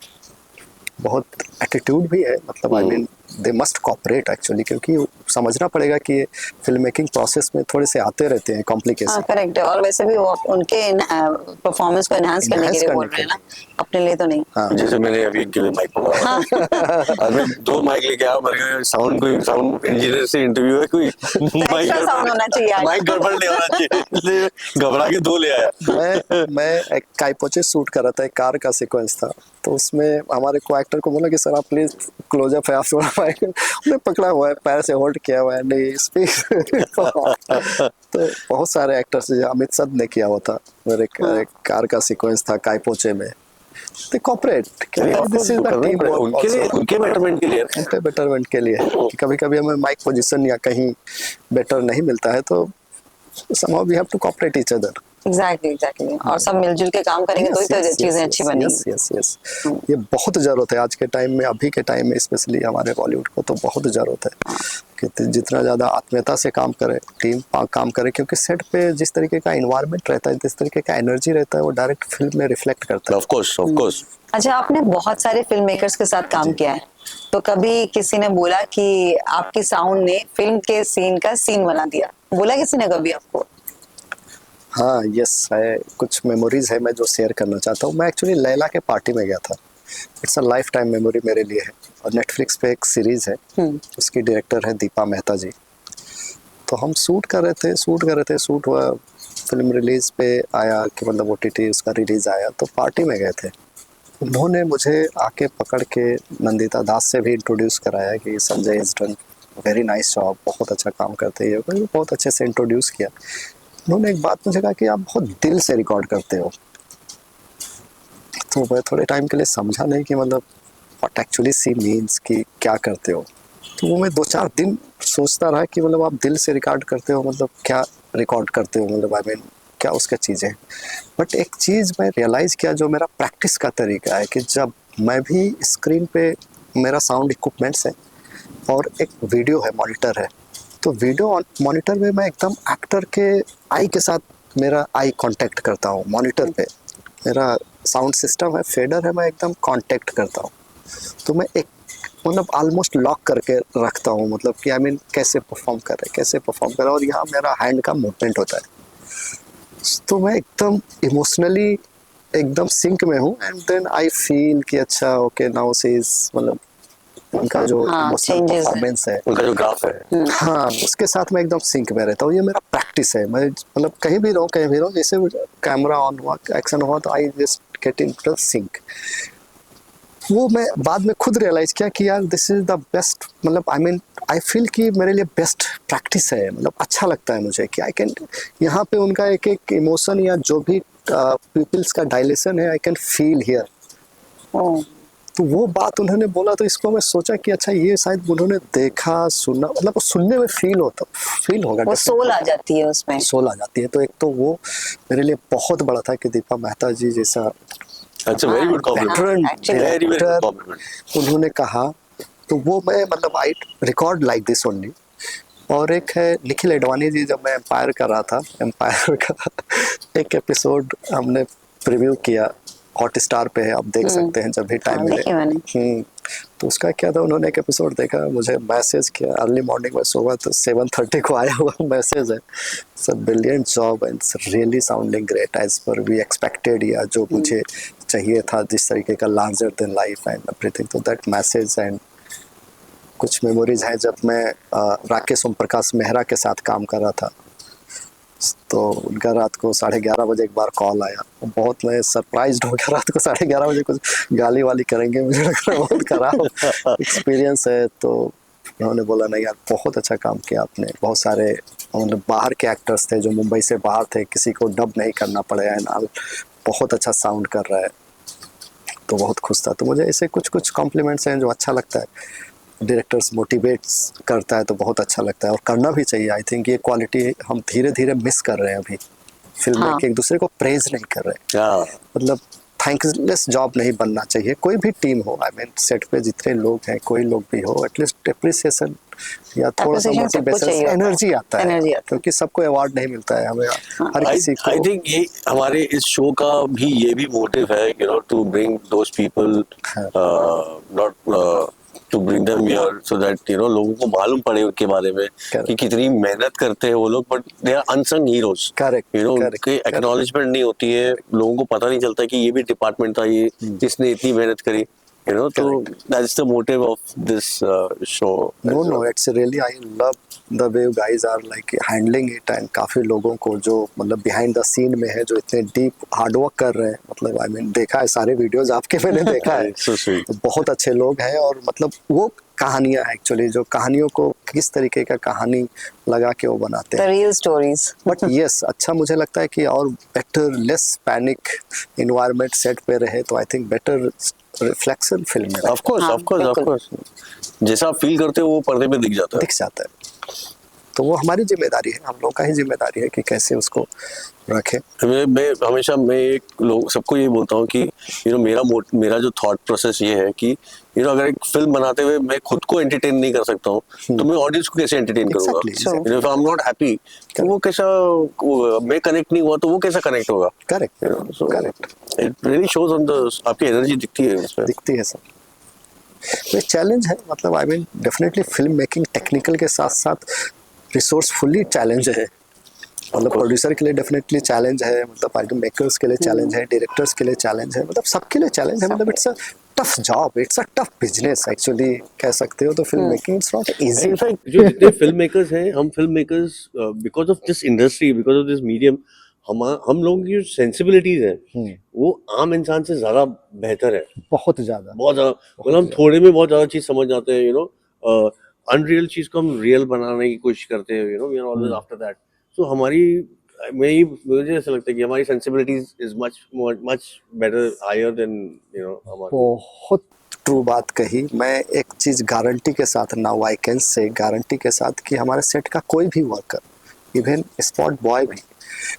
बहुत एटीट्यूड भी है। मतलब I mean they must cooperate actually, क्योंकि समझना पड़ेगा कि ये फिल्म मेकिंग प्रोसेस में थोड़े से आते रहते हैं कॉम्प्लिकेशन। करेक्ट है। और वैसे भी वो उनके परफॉर्मेंस को एनहांस करने के लिए बोल रहे हैं ना, अपने लिए तो नहीं। हाँ। जैसे मैंने अभी इनके लिए माइक मंगवाया, मैं 2 माइक लेके आया, मैंने साउंड इंजीनियर से इंटरव्यू है, कोई माइक साउंड होना चाहिए, माइक गड़बड़ नहीं होना चाहिए, इसलिए घबरा के 2 ले आया। मैं एक काइपोचे शूट कर रहा था, एक कार का सीक्वेंस था, तो उसमें हमारे को एक्टर को बोला कि सर आप प्लीज क्लोजअप है, आप थोड़ा माइक, उन्हें पकड़ा हुआ है, पैर से होल्ड किया हुआ है, नहीं स्पीक। तो बहुत सारे एक्टर्स, अमित सद ने किया हुआ था, मेरे कार का सीक्वेंस था काइपोचे में। तो corporate this is the team उनके लिए, उनके बेटरमेंट के लिए, उनके बेटरमेंट के लिए। कभी कभी हमें माइक पोजीशन या कहीं बेटर नहीं मिलता है, तो somehow we have to cooperate each other. Exactly. और सब मिलजुल के काम करेंगे तो चीजें अच्छी बनेंगी। यस ये बहुत जरूरत है आज के टाइम में, अभी के टाइम में स्पेशली हमारे बॉलीवुड को तो बहुत जरूरत है कि जितना ज्यादा आत्मीयता से काम करे, टीम काम करे, क्योंकि सेट पे जिस तरीके का एनवायरनमेंट रहता है, जिस तरीके का एनर्जी रहता है, वो डायरेक्ट फिल्म में रिफ्लेक्ट करता है। Of course. अच्छा, आपने बहुत सारे फिल्म मेकर्स के साथ काम किया है, तो कभी किसी ने बोला कि आपकी साउंड ने फिल्म के सीन का सीन बना दिया, बोला किसी ने कभी आपको? हाँ यस है, कुछ मेमोरीज है मैं जो शेयर करना चाहता हूँ। मैं एक्चुअली लैला के पार्टी में गया था। It's a life time memory मेरे लिए है, और नेटफ्लिक्स पे एक सीरीज है, उसकी डायरेक्टर है दीपा मेहता जी। तो हम शूट कर रहे थे, शूट हुआ, फिल्म रिलीज पे आया कि मतलब OTT उसका रिलीज आया, तो पार्टी में गए थे। उन्होंने मुझे आके पकड़ के नंदिता दास से भी इंट्रोड्यूस कराया कि Sanjay is done very nice job, बहुत अच्छा काम करते हैं, बहुत अच्छे से इंट्रोड्यूस किया। उन्होंने एक बात मुझे कहा कि आप बहुत दिल से रिकॉर्ड करते हो। तो मैं थोड़े टाइम के लिए समझा नहीं कि मतलब व्हाट एक्चुअली सी मीन्स कि क्या करते हो। तो वो मैं 2-4 दिन सोचता रहा कि मतलब आप दिल से रिकॉर्ड करते हो, मतलब क्या रिकॉर्ड करते हो, मतलब आई मीन क्या उसका चीज़ है। बट एक चीज़ मैं रियलाइज़ किया, जो मेरा प्रैक्टिस का तरीका है, कि जब मैं भी स्क्रीन पे मेरा साउंड इक्विपमेंट्स है और एक वीडियो है, मॉनिटर है, तो वीडियो मॉनिटर में मैं एकदम एक्टर के आई के साथ मेरा आई कांटेक्ट करता हूँ। मॉनिटर पे मेरा साउंड सिस्टम है, फेडर है, मैं एकदम कांटेक्ट करता हूँ। तो मैं एक मतलब ऑलमोस्ट लॉक करके रखता हूँ, मतलब कि आई मीन कैसे परफॉर्म करे, और यहाँ मेरा हैंड का मूवमेंट होता है। तो मैं एकदम इमोशनली एकदम सिंक में हूँ, एंड देन आई फील कि अच्छा ओके नाउ सी इज, मतलब उनका जो इमोशनल परफॉर्मेंस है, उनका जो ग्राफ है, हाँ उसके साथ मैं एकदम सिंक में रहता हूँ। ये मेरा प्रैक्टिस है। मैं मतलब कहीं भी रहूँ, जैसे कैमरा ऑन हुआ, एक्शन हुआ, तो I just get into sync. वो मैं बाद में खुद रियलाइज किया कि यार दिस इज द बेस्ट, मतलब आई मीन आई फील कि मेरे लिए बेस्ट प्रैक्टिस है। मतलब अच्छा लगता है मुझे कि आई कैन यहाँ पे उनका एक एक इमोशन या जो भी पीपल्स का डायलेशन है, आई कैन फील हियर। तो वो बात उन्होंने बोला, तो इसको मैं सोचा कि अच्छा ये शायद उन्होंने देखा, सुना, मतलब सुनने में फील होगा, वो सोल आ जाती है, उसमें सोल आ जाती है। तो एक तो वो मेरे लिए बहुत बड़ा था कि दीपा मेहता जी जैसा अच्छा, very good compliment, very good compliment. उन्होंने कहा तो वो मैं मतलब I record like this only. और एक है निखिल एडवाणी जी, जब मैं एम्पायर कर रहा था, एम्पायर का एक एपिसोड हमने प्रीव्यू किया, हॉट स्टार पे है, आप देख सकते हैं जब भी टाइम मिले। देखी मैंने। तो उसका क्या था, उन्होंने एक एपिसोड देखा, मुझे मैसेज किया अर्ली मॉर्निंग में, सुबह तो 7:30 को आया हुआ मैसेज है, sir brilliant job and really sounding great as per we expected, या जो मुझे चाहिए था, जिस तरीके का larger than life and everything. तो दैट मैसेज एंड कुछ मेमोरीज हैं जब मैं राकेश ओम प्रकाश मेहरा के साथ काम कर रहा था, तो उनका रात को 11:30 बजे एक बार कॉल आया, बहुत मैं सरप्राइज्ड हो गया, रात को 11:30 बजे कुछ गाली वाली करेंगे, मुझे लग रहा है बहुत खराब एक्सपीरियंस है। तो उन्होंने बोला नहीं यार बहुत अच्छा काम किया आपने, बहुत सारे मतलब बाहर के एक्टर्स थे जो मुंबई से बाहर थे, किसी को डब नहीं करना पड़ेगा नाल, बहुत अच्छा साउंड कर रहा है, तो बहुत खुश था। तो मुझे ऐसे कुछ कुछ कॉम्प्लीमेंट्स हैं जो अच्छा लगता है, डायरेक्टर्स मोटिवेट्स करता है तो बहुत अच्छा लगता है, और करना भी चाहिए। आई थिंक ये क्वालिटी हम धीरे धीरे मिस कर रहे हैं अभी फिल्म में, कि एक दूसरे को प्रेज नहीं कर रहे, मतलब थैंकलेस जॉब नहीं बनना चाहिए, कोई भी टीम हो, आई मीन सेट पे जितने लोग हैं, कोई लोग भी हो, एटलीस्ट एप्रिसिएशन या थोड़ा सा Appreciation सबको मोटिवेशन, चाहिए होता है। एनर्जी आता है, Energy आता है। क्योंकि सबको अवार्ड नहीं मिलता है, हमें हर किसी आई को। थिंक ये हमारे इस शो का भी ये भी मोटिव है, you know, to bring those people, not to bring them here, so that you know लोगों को मालूम पड़े उनके बारे में कि कितनी मेहनत करते हैं वो लोग, but they are unsung heroes, correct, you know, correct, उनके एक्नॉलेजमेंट नहीं होती है, लोगों को पता नहीं चलता कि ये भी डिपार्टमेंट था, ये इसने इतनी मेहनत करी, you know, so that's the motive of this show. No, it's really, I love the way you guys are like handling it, and काफी लोगों को जो मतलब behind the scene में है, जो इतने deep hard work कर रहे हैं, मतलब I mean देखा है सारे वीडियोस आपके, मैंने देखा है, So sweet. तो बहुत अच्छे लोग हैं, और मतलब वो कहानियां एक्चुअली जो कहानियों को किस तरीके का कहानी लगा के वो बनाते The हैं, real stories. बट यस अच्छा मुझे लगता है कि और better less panic environment set पे रहे, तो I think better reflection film में Of course, हाँ, of course, of बिल्कुल। course. जैसा आप फील करते हो वो पर्दे पे दिख जाता है। दिख जाता है, तो वो हमारी जिम्मेदारी है, हम लोग का ही जिम्मेदारी है कि कैसे उसको रखें। मैं हमेशा मैं एक लोग सबको ये बोलता हूँ कि यू नो मेरा जो थॉट प्रोसेस ये है कि यू नो अगर एक फिल्म बनाते हुए मैं खुद को एंटरटेन नहीं कर सकता हूँ तो मैं ऑडियंस को कैसे एंटरटेन करूंगा? Exactly. You know if I am not happy तो वो कैसा, मैं कनेक्ट नहीं हुआ तो वो कैसा कनेक्ट होगा? Correct, you no, so correct, it really shows on the, आपकी एनर्जी दिखती है उसमें। दिखती है सर। तो एक चैलेंज है, मतलब I mean definitely film making technical के साथ साथ रिसोर्सफुली चैलेंज है, मतलब प्रोड्यूसर के लिए डेफिनेटली चैलेंज है, मतलब आइटम मेकर्स के लिए चैलेंज है, डायरेक्टर्स के लिए चैलेंज है, मतलब सबके लिए चैलेंज है, मतलब it's a tough job, it's a tough business actually कह सकते हो, तो film making it's not easy. In fact जो जितने फिल्म मेकर्स हैं, हम film makers because of this industry, because of this medium, हम लोगों की जो सेंसिबिलिटीज हैं वो आम इंसान से ज्यादा बेहतर है, बहुत ज्यादा, बहुत ज्यादा, मतलब हम थोड़े में बहुत ज्यादा चीज समझ जाते हैं, यू नो, अनरियल चीज को हम रियल बनाने की कोशिश करते हैं, you know, we are always after that. So हमारी मुझे ऐसा लगता है कि हमारी sensibilities is much much better, higher than you know हमारी। बहुत ट्रू बात कही। मैं एक चीज गारंटी के साथ, now I can say guarantee के साथ, कि हमारे सेट का कोई भी वर्कर, इवन स्पॉट बॉय भी,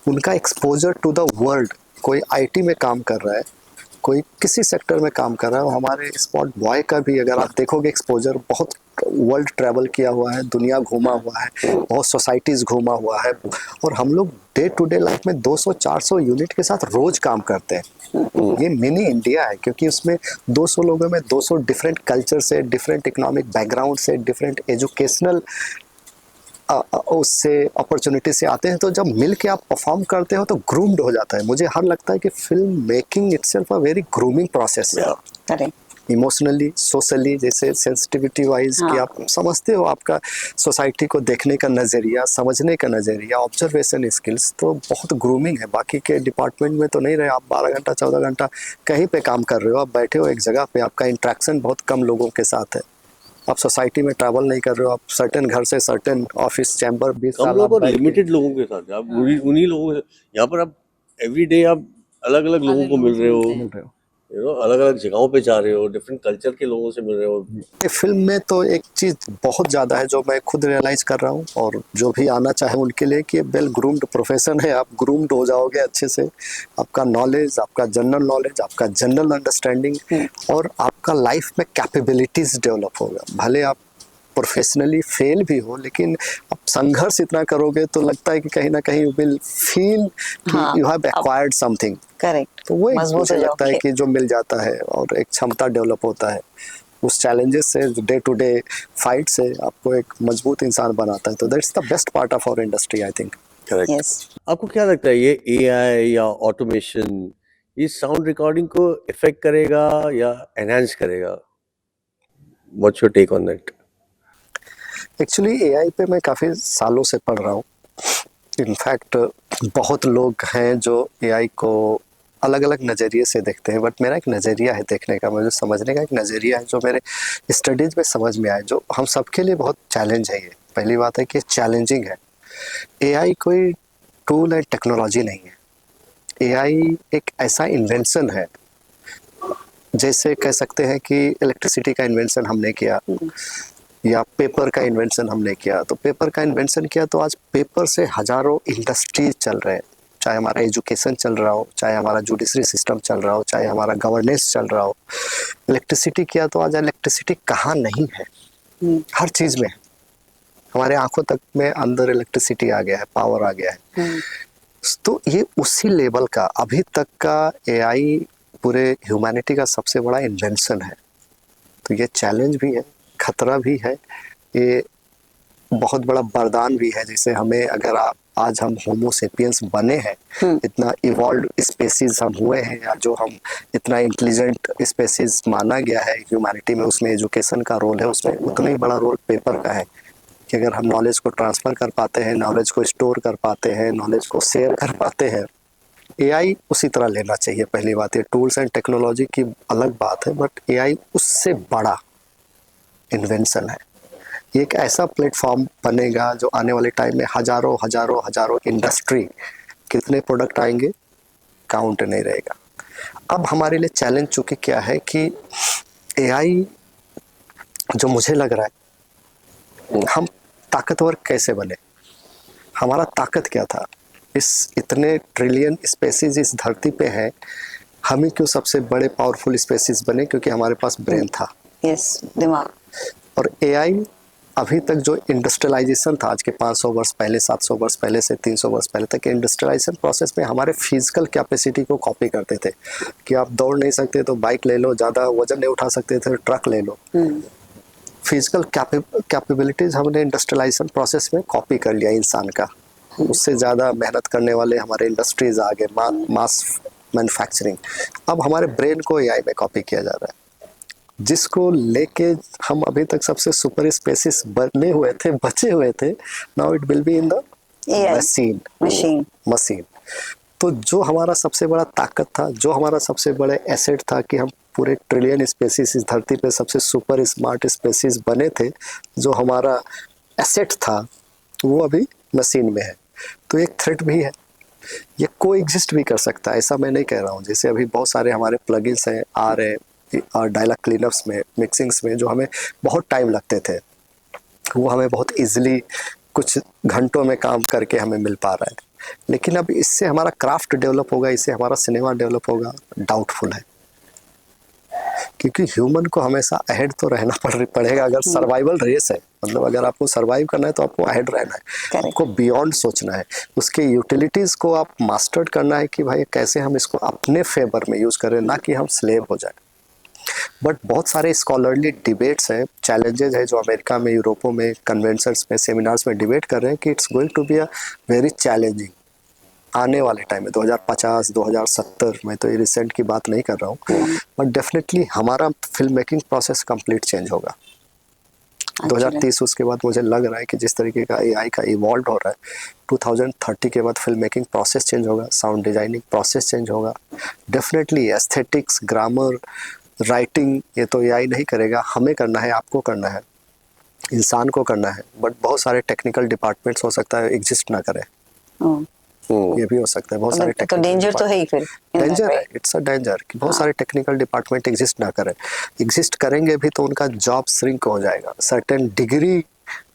उनका एक्सपोजर टू द वर्ल्ड, कोई आईटी में काम कर रहा है, कोई किसी सेक्टर में काम कर रहा है, हमारे स्पॉट बॉय का भी अगर आप देखोगे एक्सपोजर, बहुत वर्ल्ड ट्रैवल किया हुआ है, दुनिया घूमा हुआ है, बहुत सोसाइटीज़ घूमा हुआ है, और हम लोग डे टू डे लाइफ में 200-400 यूनिट के साथ रोज काम करते हैं। ये मिनी इंडिया है, क्योंकि उसमें 200 लोगों में 200 डिफरेंट कल्चर से, डिफरेंट इकोनॉमिक बैकग्राउंड से, डिफरेंट एजुकेशनल उससे अपॉर्चुनिटी से आते हैं, तो जब मिल के आप परफॉर्म करते हो तो ग्रूम्ड हो जाता है। मुझे हर लगता है कि film making itself a very grooming process है, करेक्ट। इमोशनली, सोशली, जैसे सेंसिटिविटी वाइज, कि आप समझते हो, आपका सोसाइटी को देखने का नज़रिया, समझने का नज़रिया, ऑब्जर्वेशन स्किल्स, तो बहुत ग्रूमिंग है। बाकी के डिपार्टमेंट में तो नहीं रहे, आप 12 घंटा 14 घंटा कहीं पे काम कर रहे हो, आप बैठे हो एक जगह पे, आपका इंट्रैक्शन बहुत कम लोगों के साथ है, आप सोसाइटी में ट्रैवल नहीं कर रहे हो, आप सर्टेन घर से सर्टेन ऑफिस चैम्बर 20 कम साल लोग आप और बैठ के- लिमिटेड लोगों के साथ, आप उन्हीं लोगों के, यहाँ पर आप एवरी डे आप अलग अलग लोगों को मिल रहे हो, मिल रहे हो। अलग अलग जगहों पे जा रहे हो, डिफरेंट कल्चर के लोगों से मिल रहे हो। ये फिल्म में तो एक चीज बहुत ज्यादा है जो मैं खुद रियलाइज कर रहा हूँ, और जो भी आना चाहे उनके लिए, कि वेल ग्रूम्ड प्रोफेशन है। आप ग्रूम्ड हो जाओगे अच्छे से, आपका नॉलेज, आपका जनरल नॉलेज, आपका जनरल अंडरस्टैंडिंग और आपका लाइफ में कैपेबिलिटीज डेवलप होगा। भले आप प्रोफेशनली फेल भी हो, लेकिन आप संघर्ष इतना करोगे तो लगता है कि कहीं ना कहीं यू विल फील हाँ, कि you have acquired something. Correct, तो वो एक मजबूत मुझे हो लगता है जाओगे। कि जो मिल जाता है और एक क्षमता डेवलप होता है, उस चैलेंजेस से, डे टू डे फाइट से आपको एक मजबूत इंसान बनाता है। तो that's the best part of our industry, I think. Correct. Yes. आपको क्या लगता है ये एआई या ऑटोमेशन ये साउंड रिकॉर्डिंग को इफेक्ट करेगा या एनहांस करेगा? What's your take on that? Actually AI पे मैं काफ़ी सालों से पढ़ रहा हूँ। इनफैक्ट बहुत लोग हैं जो एआई को अलग अलग नज़रिए से देखते हैं, बट मेरा एक नज़रिया है देखने का, मुझे समझने का एक नज़रिया है जो मेरे स्टडीज़ में समझ में आया, जो हम सबके लिए बहुत चैलेंज है। ये पहली बात है कि चैलेंजिंग है। एआई कोई टूल एंड टेक्नोलॉजी नहीं है। एआई एक ऐसा इन्वेंशन है, जैसे कह सकते हैं कि इलेक्ट्रिसिटी का इन्वेंशन हमने किया या पेपर का इन्वेंशन हमने किया। तो पेपर का इन्वेंशन किया तो आज पेपर से हजारों इंडस्ट्रीज चल रहे हैं, चाहे हमारा एजुकेशन चल रहा हो, चाहे हमारा जुडिशरी सिस्टम चल रहा हो, चाहे हमारा गवर्नेंस चल रहा हो। इलेक्ट्रिसिटी किया तो आज इलेक्ट्रिसिटी कहाँ नहीं है, हर चीज़ में। हमारे आंखों तक में अंदर इलेक्ट्रिसिटी आ गया है, पावर आ गया है। तो ये उसी लेवल का अभी तक का एआई पूरे ह्यूमैनिटी का सबसे बड़ा इन्वेंशन है। तो ये चैलेंज भी है, खतरा भी है, ये बहुत बड़ा वरदान भी है। जैसे हमें अगर आज हम होमो सेपियंस बने हैं, इतना इवॉल्व स्पेसीज हम हुए हैं, या जो हम इतना इंटेलिजेंट स्पेसीज माना गया है ह्यूमैनिटी में, उसमें एजुकेशन का रोल है, उसमें उतना ही बड़ा रोल पेपर का है कि अगर हम नॉलेज को ट्रांसफ़र कर पाते हैं, नॉलेज को स्टोर कर पाते हैं, नॉलेज को शेयर कर पाते हैं। एआई उसी तरह लेना चाहिए। पहली बात, ये टूल्स एंड टेक्नोलॉजी की अलग बात है, बट एआई उससे बड़ा इन्वेंशन है। ये एक ऐसा प्लेटफॉर्म बनेगा जो आने वाले टाइम में हजारों हजारों हजारों इंडस्ट्री, कितने प्रोडक्ट आएंगे काउंट नहीं रहेगा। अब हमारे लिए चैलेंज चूंकि क्या है कि एआई जो मुझे लग रहा है, हम ताकतवर कैसे बने, हमारा ताकत क्या था। इस इतने ट्रिलियन स्पेसीज इस धरती पे है, हम ही क्यों सबसे बड़े पावरफुल स्पेसीज बने? क्योंकि हमारे पास ब्रेन था। यस, दिमाग। और एआई अभी तक जो इंडस्ट्रियलाइजेशन था, आज के 500 वर्ष पहले, 700 वर्ष पहले से 300 वर्ष पहले तक, इंडस्ट्रियलाइजेशन प्रोसेस में हमारे फिजिकल कैपेसिटी को कॉपी करते थे कि आप दौड़ नहीं सकते तो बाइक ले लो, ज़्यादा वजन नहीं उठा सकते थे ट्रक ले लो। फिजिकल कैपेबिलिटीज हमने इंडस्ट्रियलाइजेशन प्रोसेस में कॉपी कर लिया इंसान का। उससे ज़्यादा मेहनत करने वाले हमारे इंडस्ट्रीज आ गए, मास मैन्युफैक्चरिंग। अब हमारे ब्रेन को एआई में कॉपी किया जा रहा है, जिसको लेके हम अभी तक सबसे सुपर स्पेसिस बने हुए थे, बचे हुए थे। Now it will be in the machine. तो जो हमारा सबसे बड़ा ताकत था, जो हमारा सबसे बड़े एसेट था कि हम पूरे ट्रिलियन स्पेसीज इस धरती पे सबसे सुपर स्मार्ट स्पेसीज बने थे, जो हमारा एसेट था, वो अभी मशीन में है। तो एक थ्रेट भी है, ये को एग्जिस्ट भी कर सकता है, ऐसा मैं नहीं कह रहा हूँ। जैसे अभी बहुत सारे हमारे प्लगइन्स हैं आ रहे और डायलॉग क्लीनअप्स में, मिक्सिंग्स में, जो हमें बहुत टाइम लगते थे, वो हमें बहुत इजीली कुछ घंटों में काम करके हमें मिल पा रहा है। लेकिन अब इससे हमारा क्राफ्ट डेवलप होगा, इससे हमारा सिनेमा डेवलप होगा, डाउटफुल है। क्योंकि ह्यूमन को हमेशा अहेड तो रहना पड़ेगा। अगर सर्वाइवल रेस है, मतलब अगर आपको सर्वाइव करना है तो आपको अहेड रहना है, आपको बियॉन्ड सोचना है, उसके यूटिलिटीज़ को आप मास्टर्ड करना है कि भाई कैसे हम इसको अपने फेवर में यूज़ करें, ना कि हम स्लेव हो जाए। बट बहुत सारे स्कॉलरली डिबेट्स हैं, चैलेंजेस है जो अमेरिका में, यूरोपों में, कन्वेंशंस में, सेमिनार्स में डिबेट कर रहे हैं कि it's going to be a very challenging आने वाले टाइम में, 2050, 2070 में। तो ये रिसेंट की बात नहीं कर रहा हूँ, बट डेफिनेटली हमारा film making process complete change होगा। 2030 उसके बाद मुझे लग रहा है कि जिस तरीके का एआई का इवॉल्व हो रहा है, 2030 के बाद फिल्म मेकिंग प्रोसेस चेंज होगा, साउंड डिजाइनिंग प्रोसेस चेंज होगा। डेफिनेटली एस्थेटिक्स, ग्रामर, राइटिंग, ये तो एआई नहीं करेगा, हमें करना है, आपको करना है, इंसान को करना है। बट बहुत सारे टेक्निकल डिपार्टमेंट्स हो सकता है एग्जिस्ट ना करें। ये भी हो सकता है। बहुत सारे तो डेंजर तो है ही फिर डेंजर है, इट्स अ डेंजर कि बहुत सारे टेक्निकल डिपार्टमेंट एग्जिस्ट ना करें। एग्जिस्ट करेंगे भी तो उनका जॉब श्रिंक हो जाएगा, सर्टेन डिग्री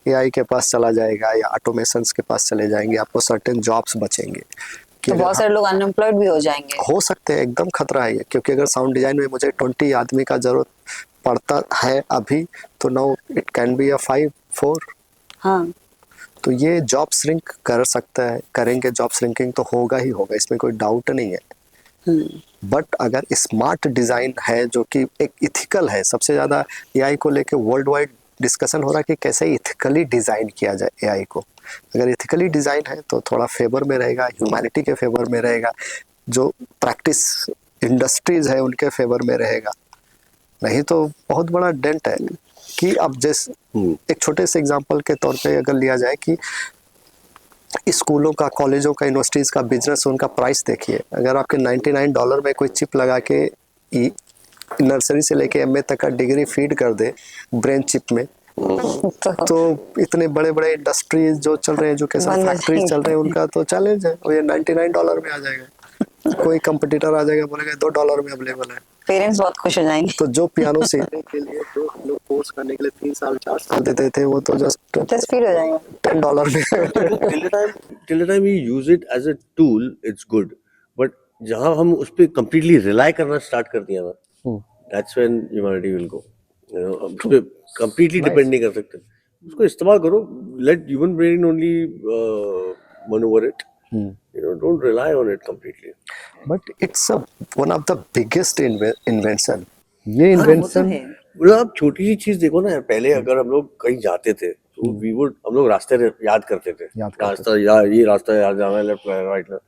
एआई के पास चला जाएगा या ऑटोमेशंस के पास चले जाएंगे, आपको सर्टेन जॉब्स बचेंगे। कि तो अगर बहुत सारे लोग अनएम्प्लॉयड भी हो जाएंगे। हो सकते हैं, एकदम खतरा है ये, क्योंकि अगर साउंड डिजाइन में मुझे 20 आदमी का जरूरत पड़ता है अभी, तो now it can be a 5-4। हाँ, तो ये जॉब श्रिंक कर सकता है, करेंगे, जॉब श्रिंकिंग तो होगा ही होगा, इसमें कोई डाउट नहीं है। बट अगर स्मार्ट डिजाइन है जो कि एक इथिकल है, सबसे ज्यादा एआई को लेके वर्ल्ड वाइड डिस्कशन हो रहा है कि कैसे इथिकली डिजाइन किया जाए एआई को। अगर इथिकली डिजाइन है तो थोड़ा फेवर में रहेगा, ह्यूमैनिटी के फेवर में रहेगा, जो प्रैक्टिस इंडस्ट्रीज है उनके फेवर में रहेगा। नहीं तो बहुत बड़ा डेंट है कि अब जैसे एक छोटे से एग्जांपल के तौर पे अगर लिया जाए कि स्कूलों का, कॉलेजों का, यूनिवर्सिटीज का बिजनेस, उनका प्राइस देखिए। अगर आपके $99 में कोई चिप लगा के नर्सरी से लेके एमए तक का डिग्री फीड कर दे ब्रेन चिप में, तो इतने बड़े बड़े इंडस्ट्रीज जो चल रहे हैं, एजुकेशन बंद हो फैक्ट्रीज चल रहे हैं, उनका तो चैलेंज है, और ये $99 में आ जाएगा। कोई कंपटीटर आ जाएगा, बोलेगा $2 में अवेलेबल है। पेरेंट्स बहुत खुश हो जाएंगे। तो जो पियानो सीखने के लिए जो हम लोग कोर्स करने के लिए 3 साल 4 साल देते थे, वो तो जस्ट स्पीड हो जाएंगे। $10 में till the time we use it as a tool, it's good. But जहाँ हम उस पे completely rely करना start कर दिया ना, that's when humanity will go. You know, अब उस पे completely depend नहीं कर सकते। उसको इस्तेमाल करो, let human brain only maneuver it. You know, don't rely on it completely. But it's one of the biggest invention. ये वो तो इन्वेंशन है। मतलब आप छोटी सी चीज देखो ना यार, पहले अगर हम लोग कहीं जाते थे तो हम लोग रास्ते याद करते थे, याद करते रास्ता यार, ये रास्ता याद जाना है, लेफ्ट राइट।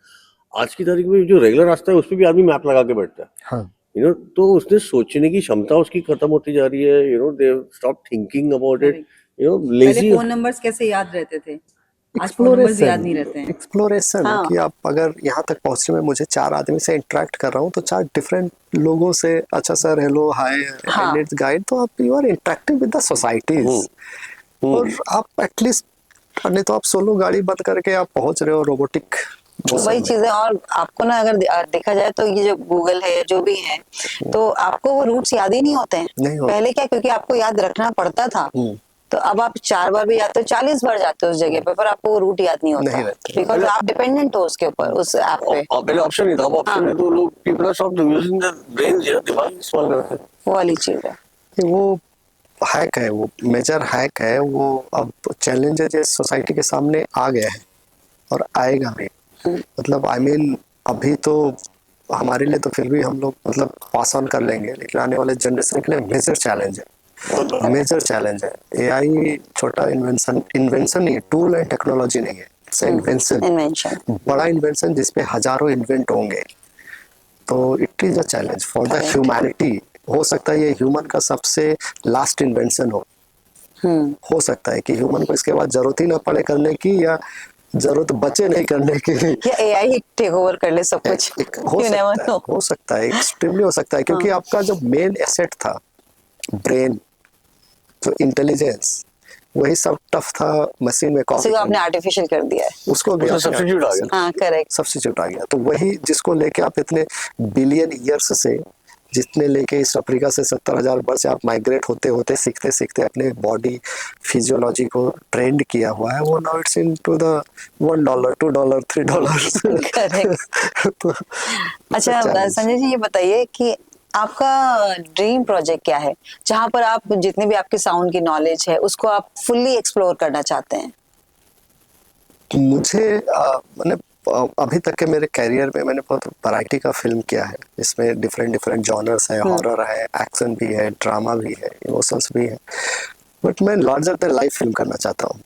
आज की तारीख में जो रेगुलर रास्ता है उस पर भी आदमी मैप लगा के बैठता है। हाँ, यू नो, तो उसने सोचने की क्षमता उसकी खत्म होती जा रही है। You know, they stop thinking about it. You know, पहले लेजी। फोन नंबर्स कैसे याद रहते थे, आज फोन नंबर्स याद नहीं रहते हैं। एक्सप्लोरेशन हाँ। कि आप अगर यहाँ तक पहुंचने में मुझे 4 आदमी से इंटरेक्ट कर रहा हूँ, तो 4 डिफरेंट लोगों से, अच्छा sir, hello, hi, I need guide, तो आप you are interacting with the societies. और आप एटलीस्ट, नहीं तो आप सोलो गाड़ी बंद करके आप पहुंच रहे हो रोबोटिक। वही चीज है। और आपको ना अगर देखा जाए तो ये जो गूगल है, जो भी है, तो आपको वो रूट्स याद ही नहीं होते हैं। नहीं होते। पहले क्या, क्योंकि आपको याद रखना पड़ता था, तो अब आप 4 बार भी जाते हो, 40 बार जाते हो उस जगह पे, पर आपको वो रूट याद नहीं होता, नहीं रहता। बिकॉज आप डिपेंडेंट हो उसके ऊपर, उस ऐप पे। पहले ऑप्शन नहीं था, अब ऑप्शन है तो लोग people are stop using the brain, दिमाग इस्तेमाल करते हैं। वो वाली चीज है। वो हैक है, वो मेजर हैक है, वो अब चैलेंजेस सोसाइटी के सामने आ गया है और आएगा भी। मतलब आई मीन अभी तो हमारे लिए तो फिर भी हम लोग मतलब पास ऑन कर लेंगे, लेकिन आने वाले जनरेशन के लिए मेजर चैलेंज है, मेजर चैलेंज है। एआई छोटा इन्वेंशन नहीं है, टूल एंड टेक्नोलॉजी नहीं है, इट्स इन्वेंशन, बड़ा इन्वेंशन जिसपे हजारों इन्वेंट होंगे। तो it is a challenge for the humanity. हो सकता है ये ह्यूमन का सबसे लास्ट इन्वेंशन हो सकता है कि ह्यूमन को इसके बाद जरूरत ही ना पड़े करने की, या जरूरत बचे नहीं करने की, या एआई ही टेक ओवर कर ले सब कुछ। हो सकता है, एक्सट्रीमली हो सकता है, क्योंकि आपका जो मेन एसेट था ब्रेन, जो इंटेलिजेंस, वही सब टफ था मशीन में कॉपी, आपने आर्टिफिशियल कर दिया है, उसको भी सब्स्टिट्यूट आ गया। हाँ, करेक्ट, सब्स्टिट्यूट आ गया। तो वही जिसको लेके आप इतने बिलियन ईयर्स से, जितने लेके इस अफ्रीका से 70,000 वर्ष से आप माइग्रेट होते होते सीखते सीखते अपने बॉडी फिजियोलॉजी को ट्रेंड किया हुआ है, वो now it's into the $1 $2 $3। Correct. तो अच्छा संजय जी, ये बताइए कि आपका ड्रीम प्रोजेक्ट क्या है, जहां पर आप जितने भी आपके साउंड की नॉलेज है उसको आप फुल्ली एक्सप्लोर करना चाहते हैं? मुझे मैंने अभी तक के मेरे करियर में मैंने बहुत वैरायटी का फिल्म किया है, इसमें डिफरेंट डिफरेंट जॉनर्स है, हॉरर है, एक्शन भी है, ड्रामा भी है, इमोशंस भी है। बट मैं लार्जर देन लाइफ फिल्म करना चाहता हूँ।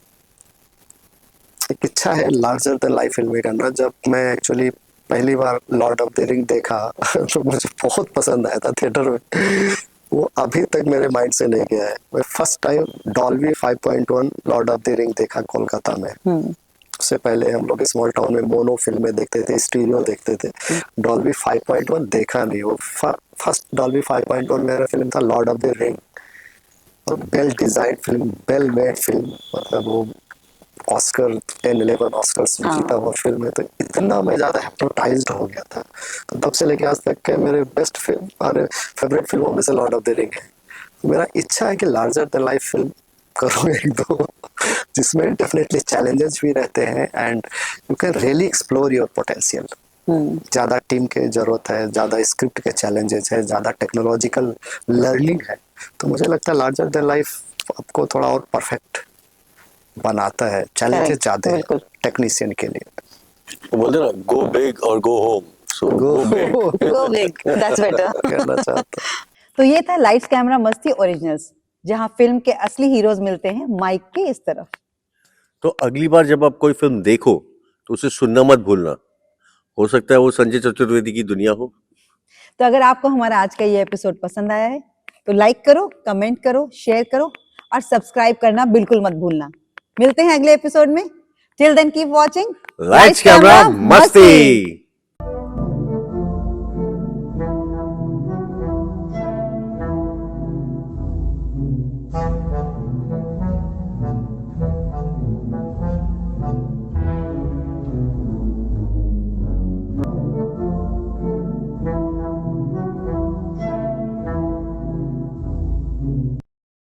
एक इच्छा है लार्जर देन लाइफ फिल्म करना। जब मैं एक्चुअली पहली बार लॉर्ड ऑफ द रिंग देखा तो मुझे बहुत पसंद आया था थिएटर में, वो अभी तक मेरे माइंड से नहीं गया है। मैं first time Dolby 5.1 Lord of the ring देखा कोलकाता में। उससे पहले हम लोग स्मॉल टाउन में मोनो फिल्में देखते थे, स्टीरियो देखते थे, डॉल्बी 5.1 देखा नहीं। वो फर्स्ट डॉल्बी 5.1 मेरा फिल्म था लॉर्ड ऑफ द रिंग, और well design film, well made film, मतलब वो ऑस्कर 10-11 ऑस्कर्स हाँ। जीता हुआ फिल्म है, तो इतना मैं ज्यादा हिप्नोटाइज्ड हो गया था। तो तब से लेके आज तक के मेरे बेस्ट फिल्म और फेवरेट फिल्मों में से लॉर्ड ऑफ द रिंग है। तो मेरा इच्छा है कि लार्जर देन लाइफ फिल्म करूँ एक दो, जिसमें डेफिनेटली चैलेंजेस भी रहते हैं and you can really explore your potential. ज्यादा टीम के जरूरत है, ज्यादा स्क्रिप्ट के चैलेंजेस है, ज्यादा टेक्नोलॉजिकल लर्निंग है। तो मुझे लगता है लार्जर देन लाइफ आपको थोड़ा और परफेक्ट बनाता है, चैलेंजेस Correct, ज्यादा है बिल्कुल। टेक्नीशियन के लिए। वो बोलते हैं ना, गो बिग और go home, so go big. Go big, that's better. करना चाहता हूं। तो ये था लाइट्स कैमरा मस्ती ओरिजिनल्स, जहां फिल्म के असली हीरोज मिलते हैं माइक के इस तरफ। तो अगली बार जब आप कोई फिल्म देखो तो उसे सुनना मत भूलना, हो सकता है वो संजय चतुर्वेदी की दुनिया हो। तो अगर आपको हमारा आज का ये एपिसोड पसंद आया है तो लाइक करो, कमेंट करो, शेयर करो और सब्सक्राइब करना बिल्कुल मत भूलना। मिलते हैं अगले एपिसोड में। Till then keep watching lights camera मस्ती।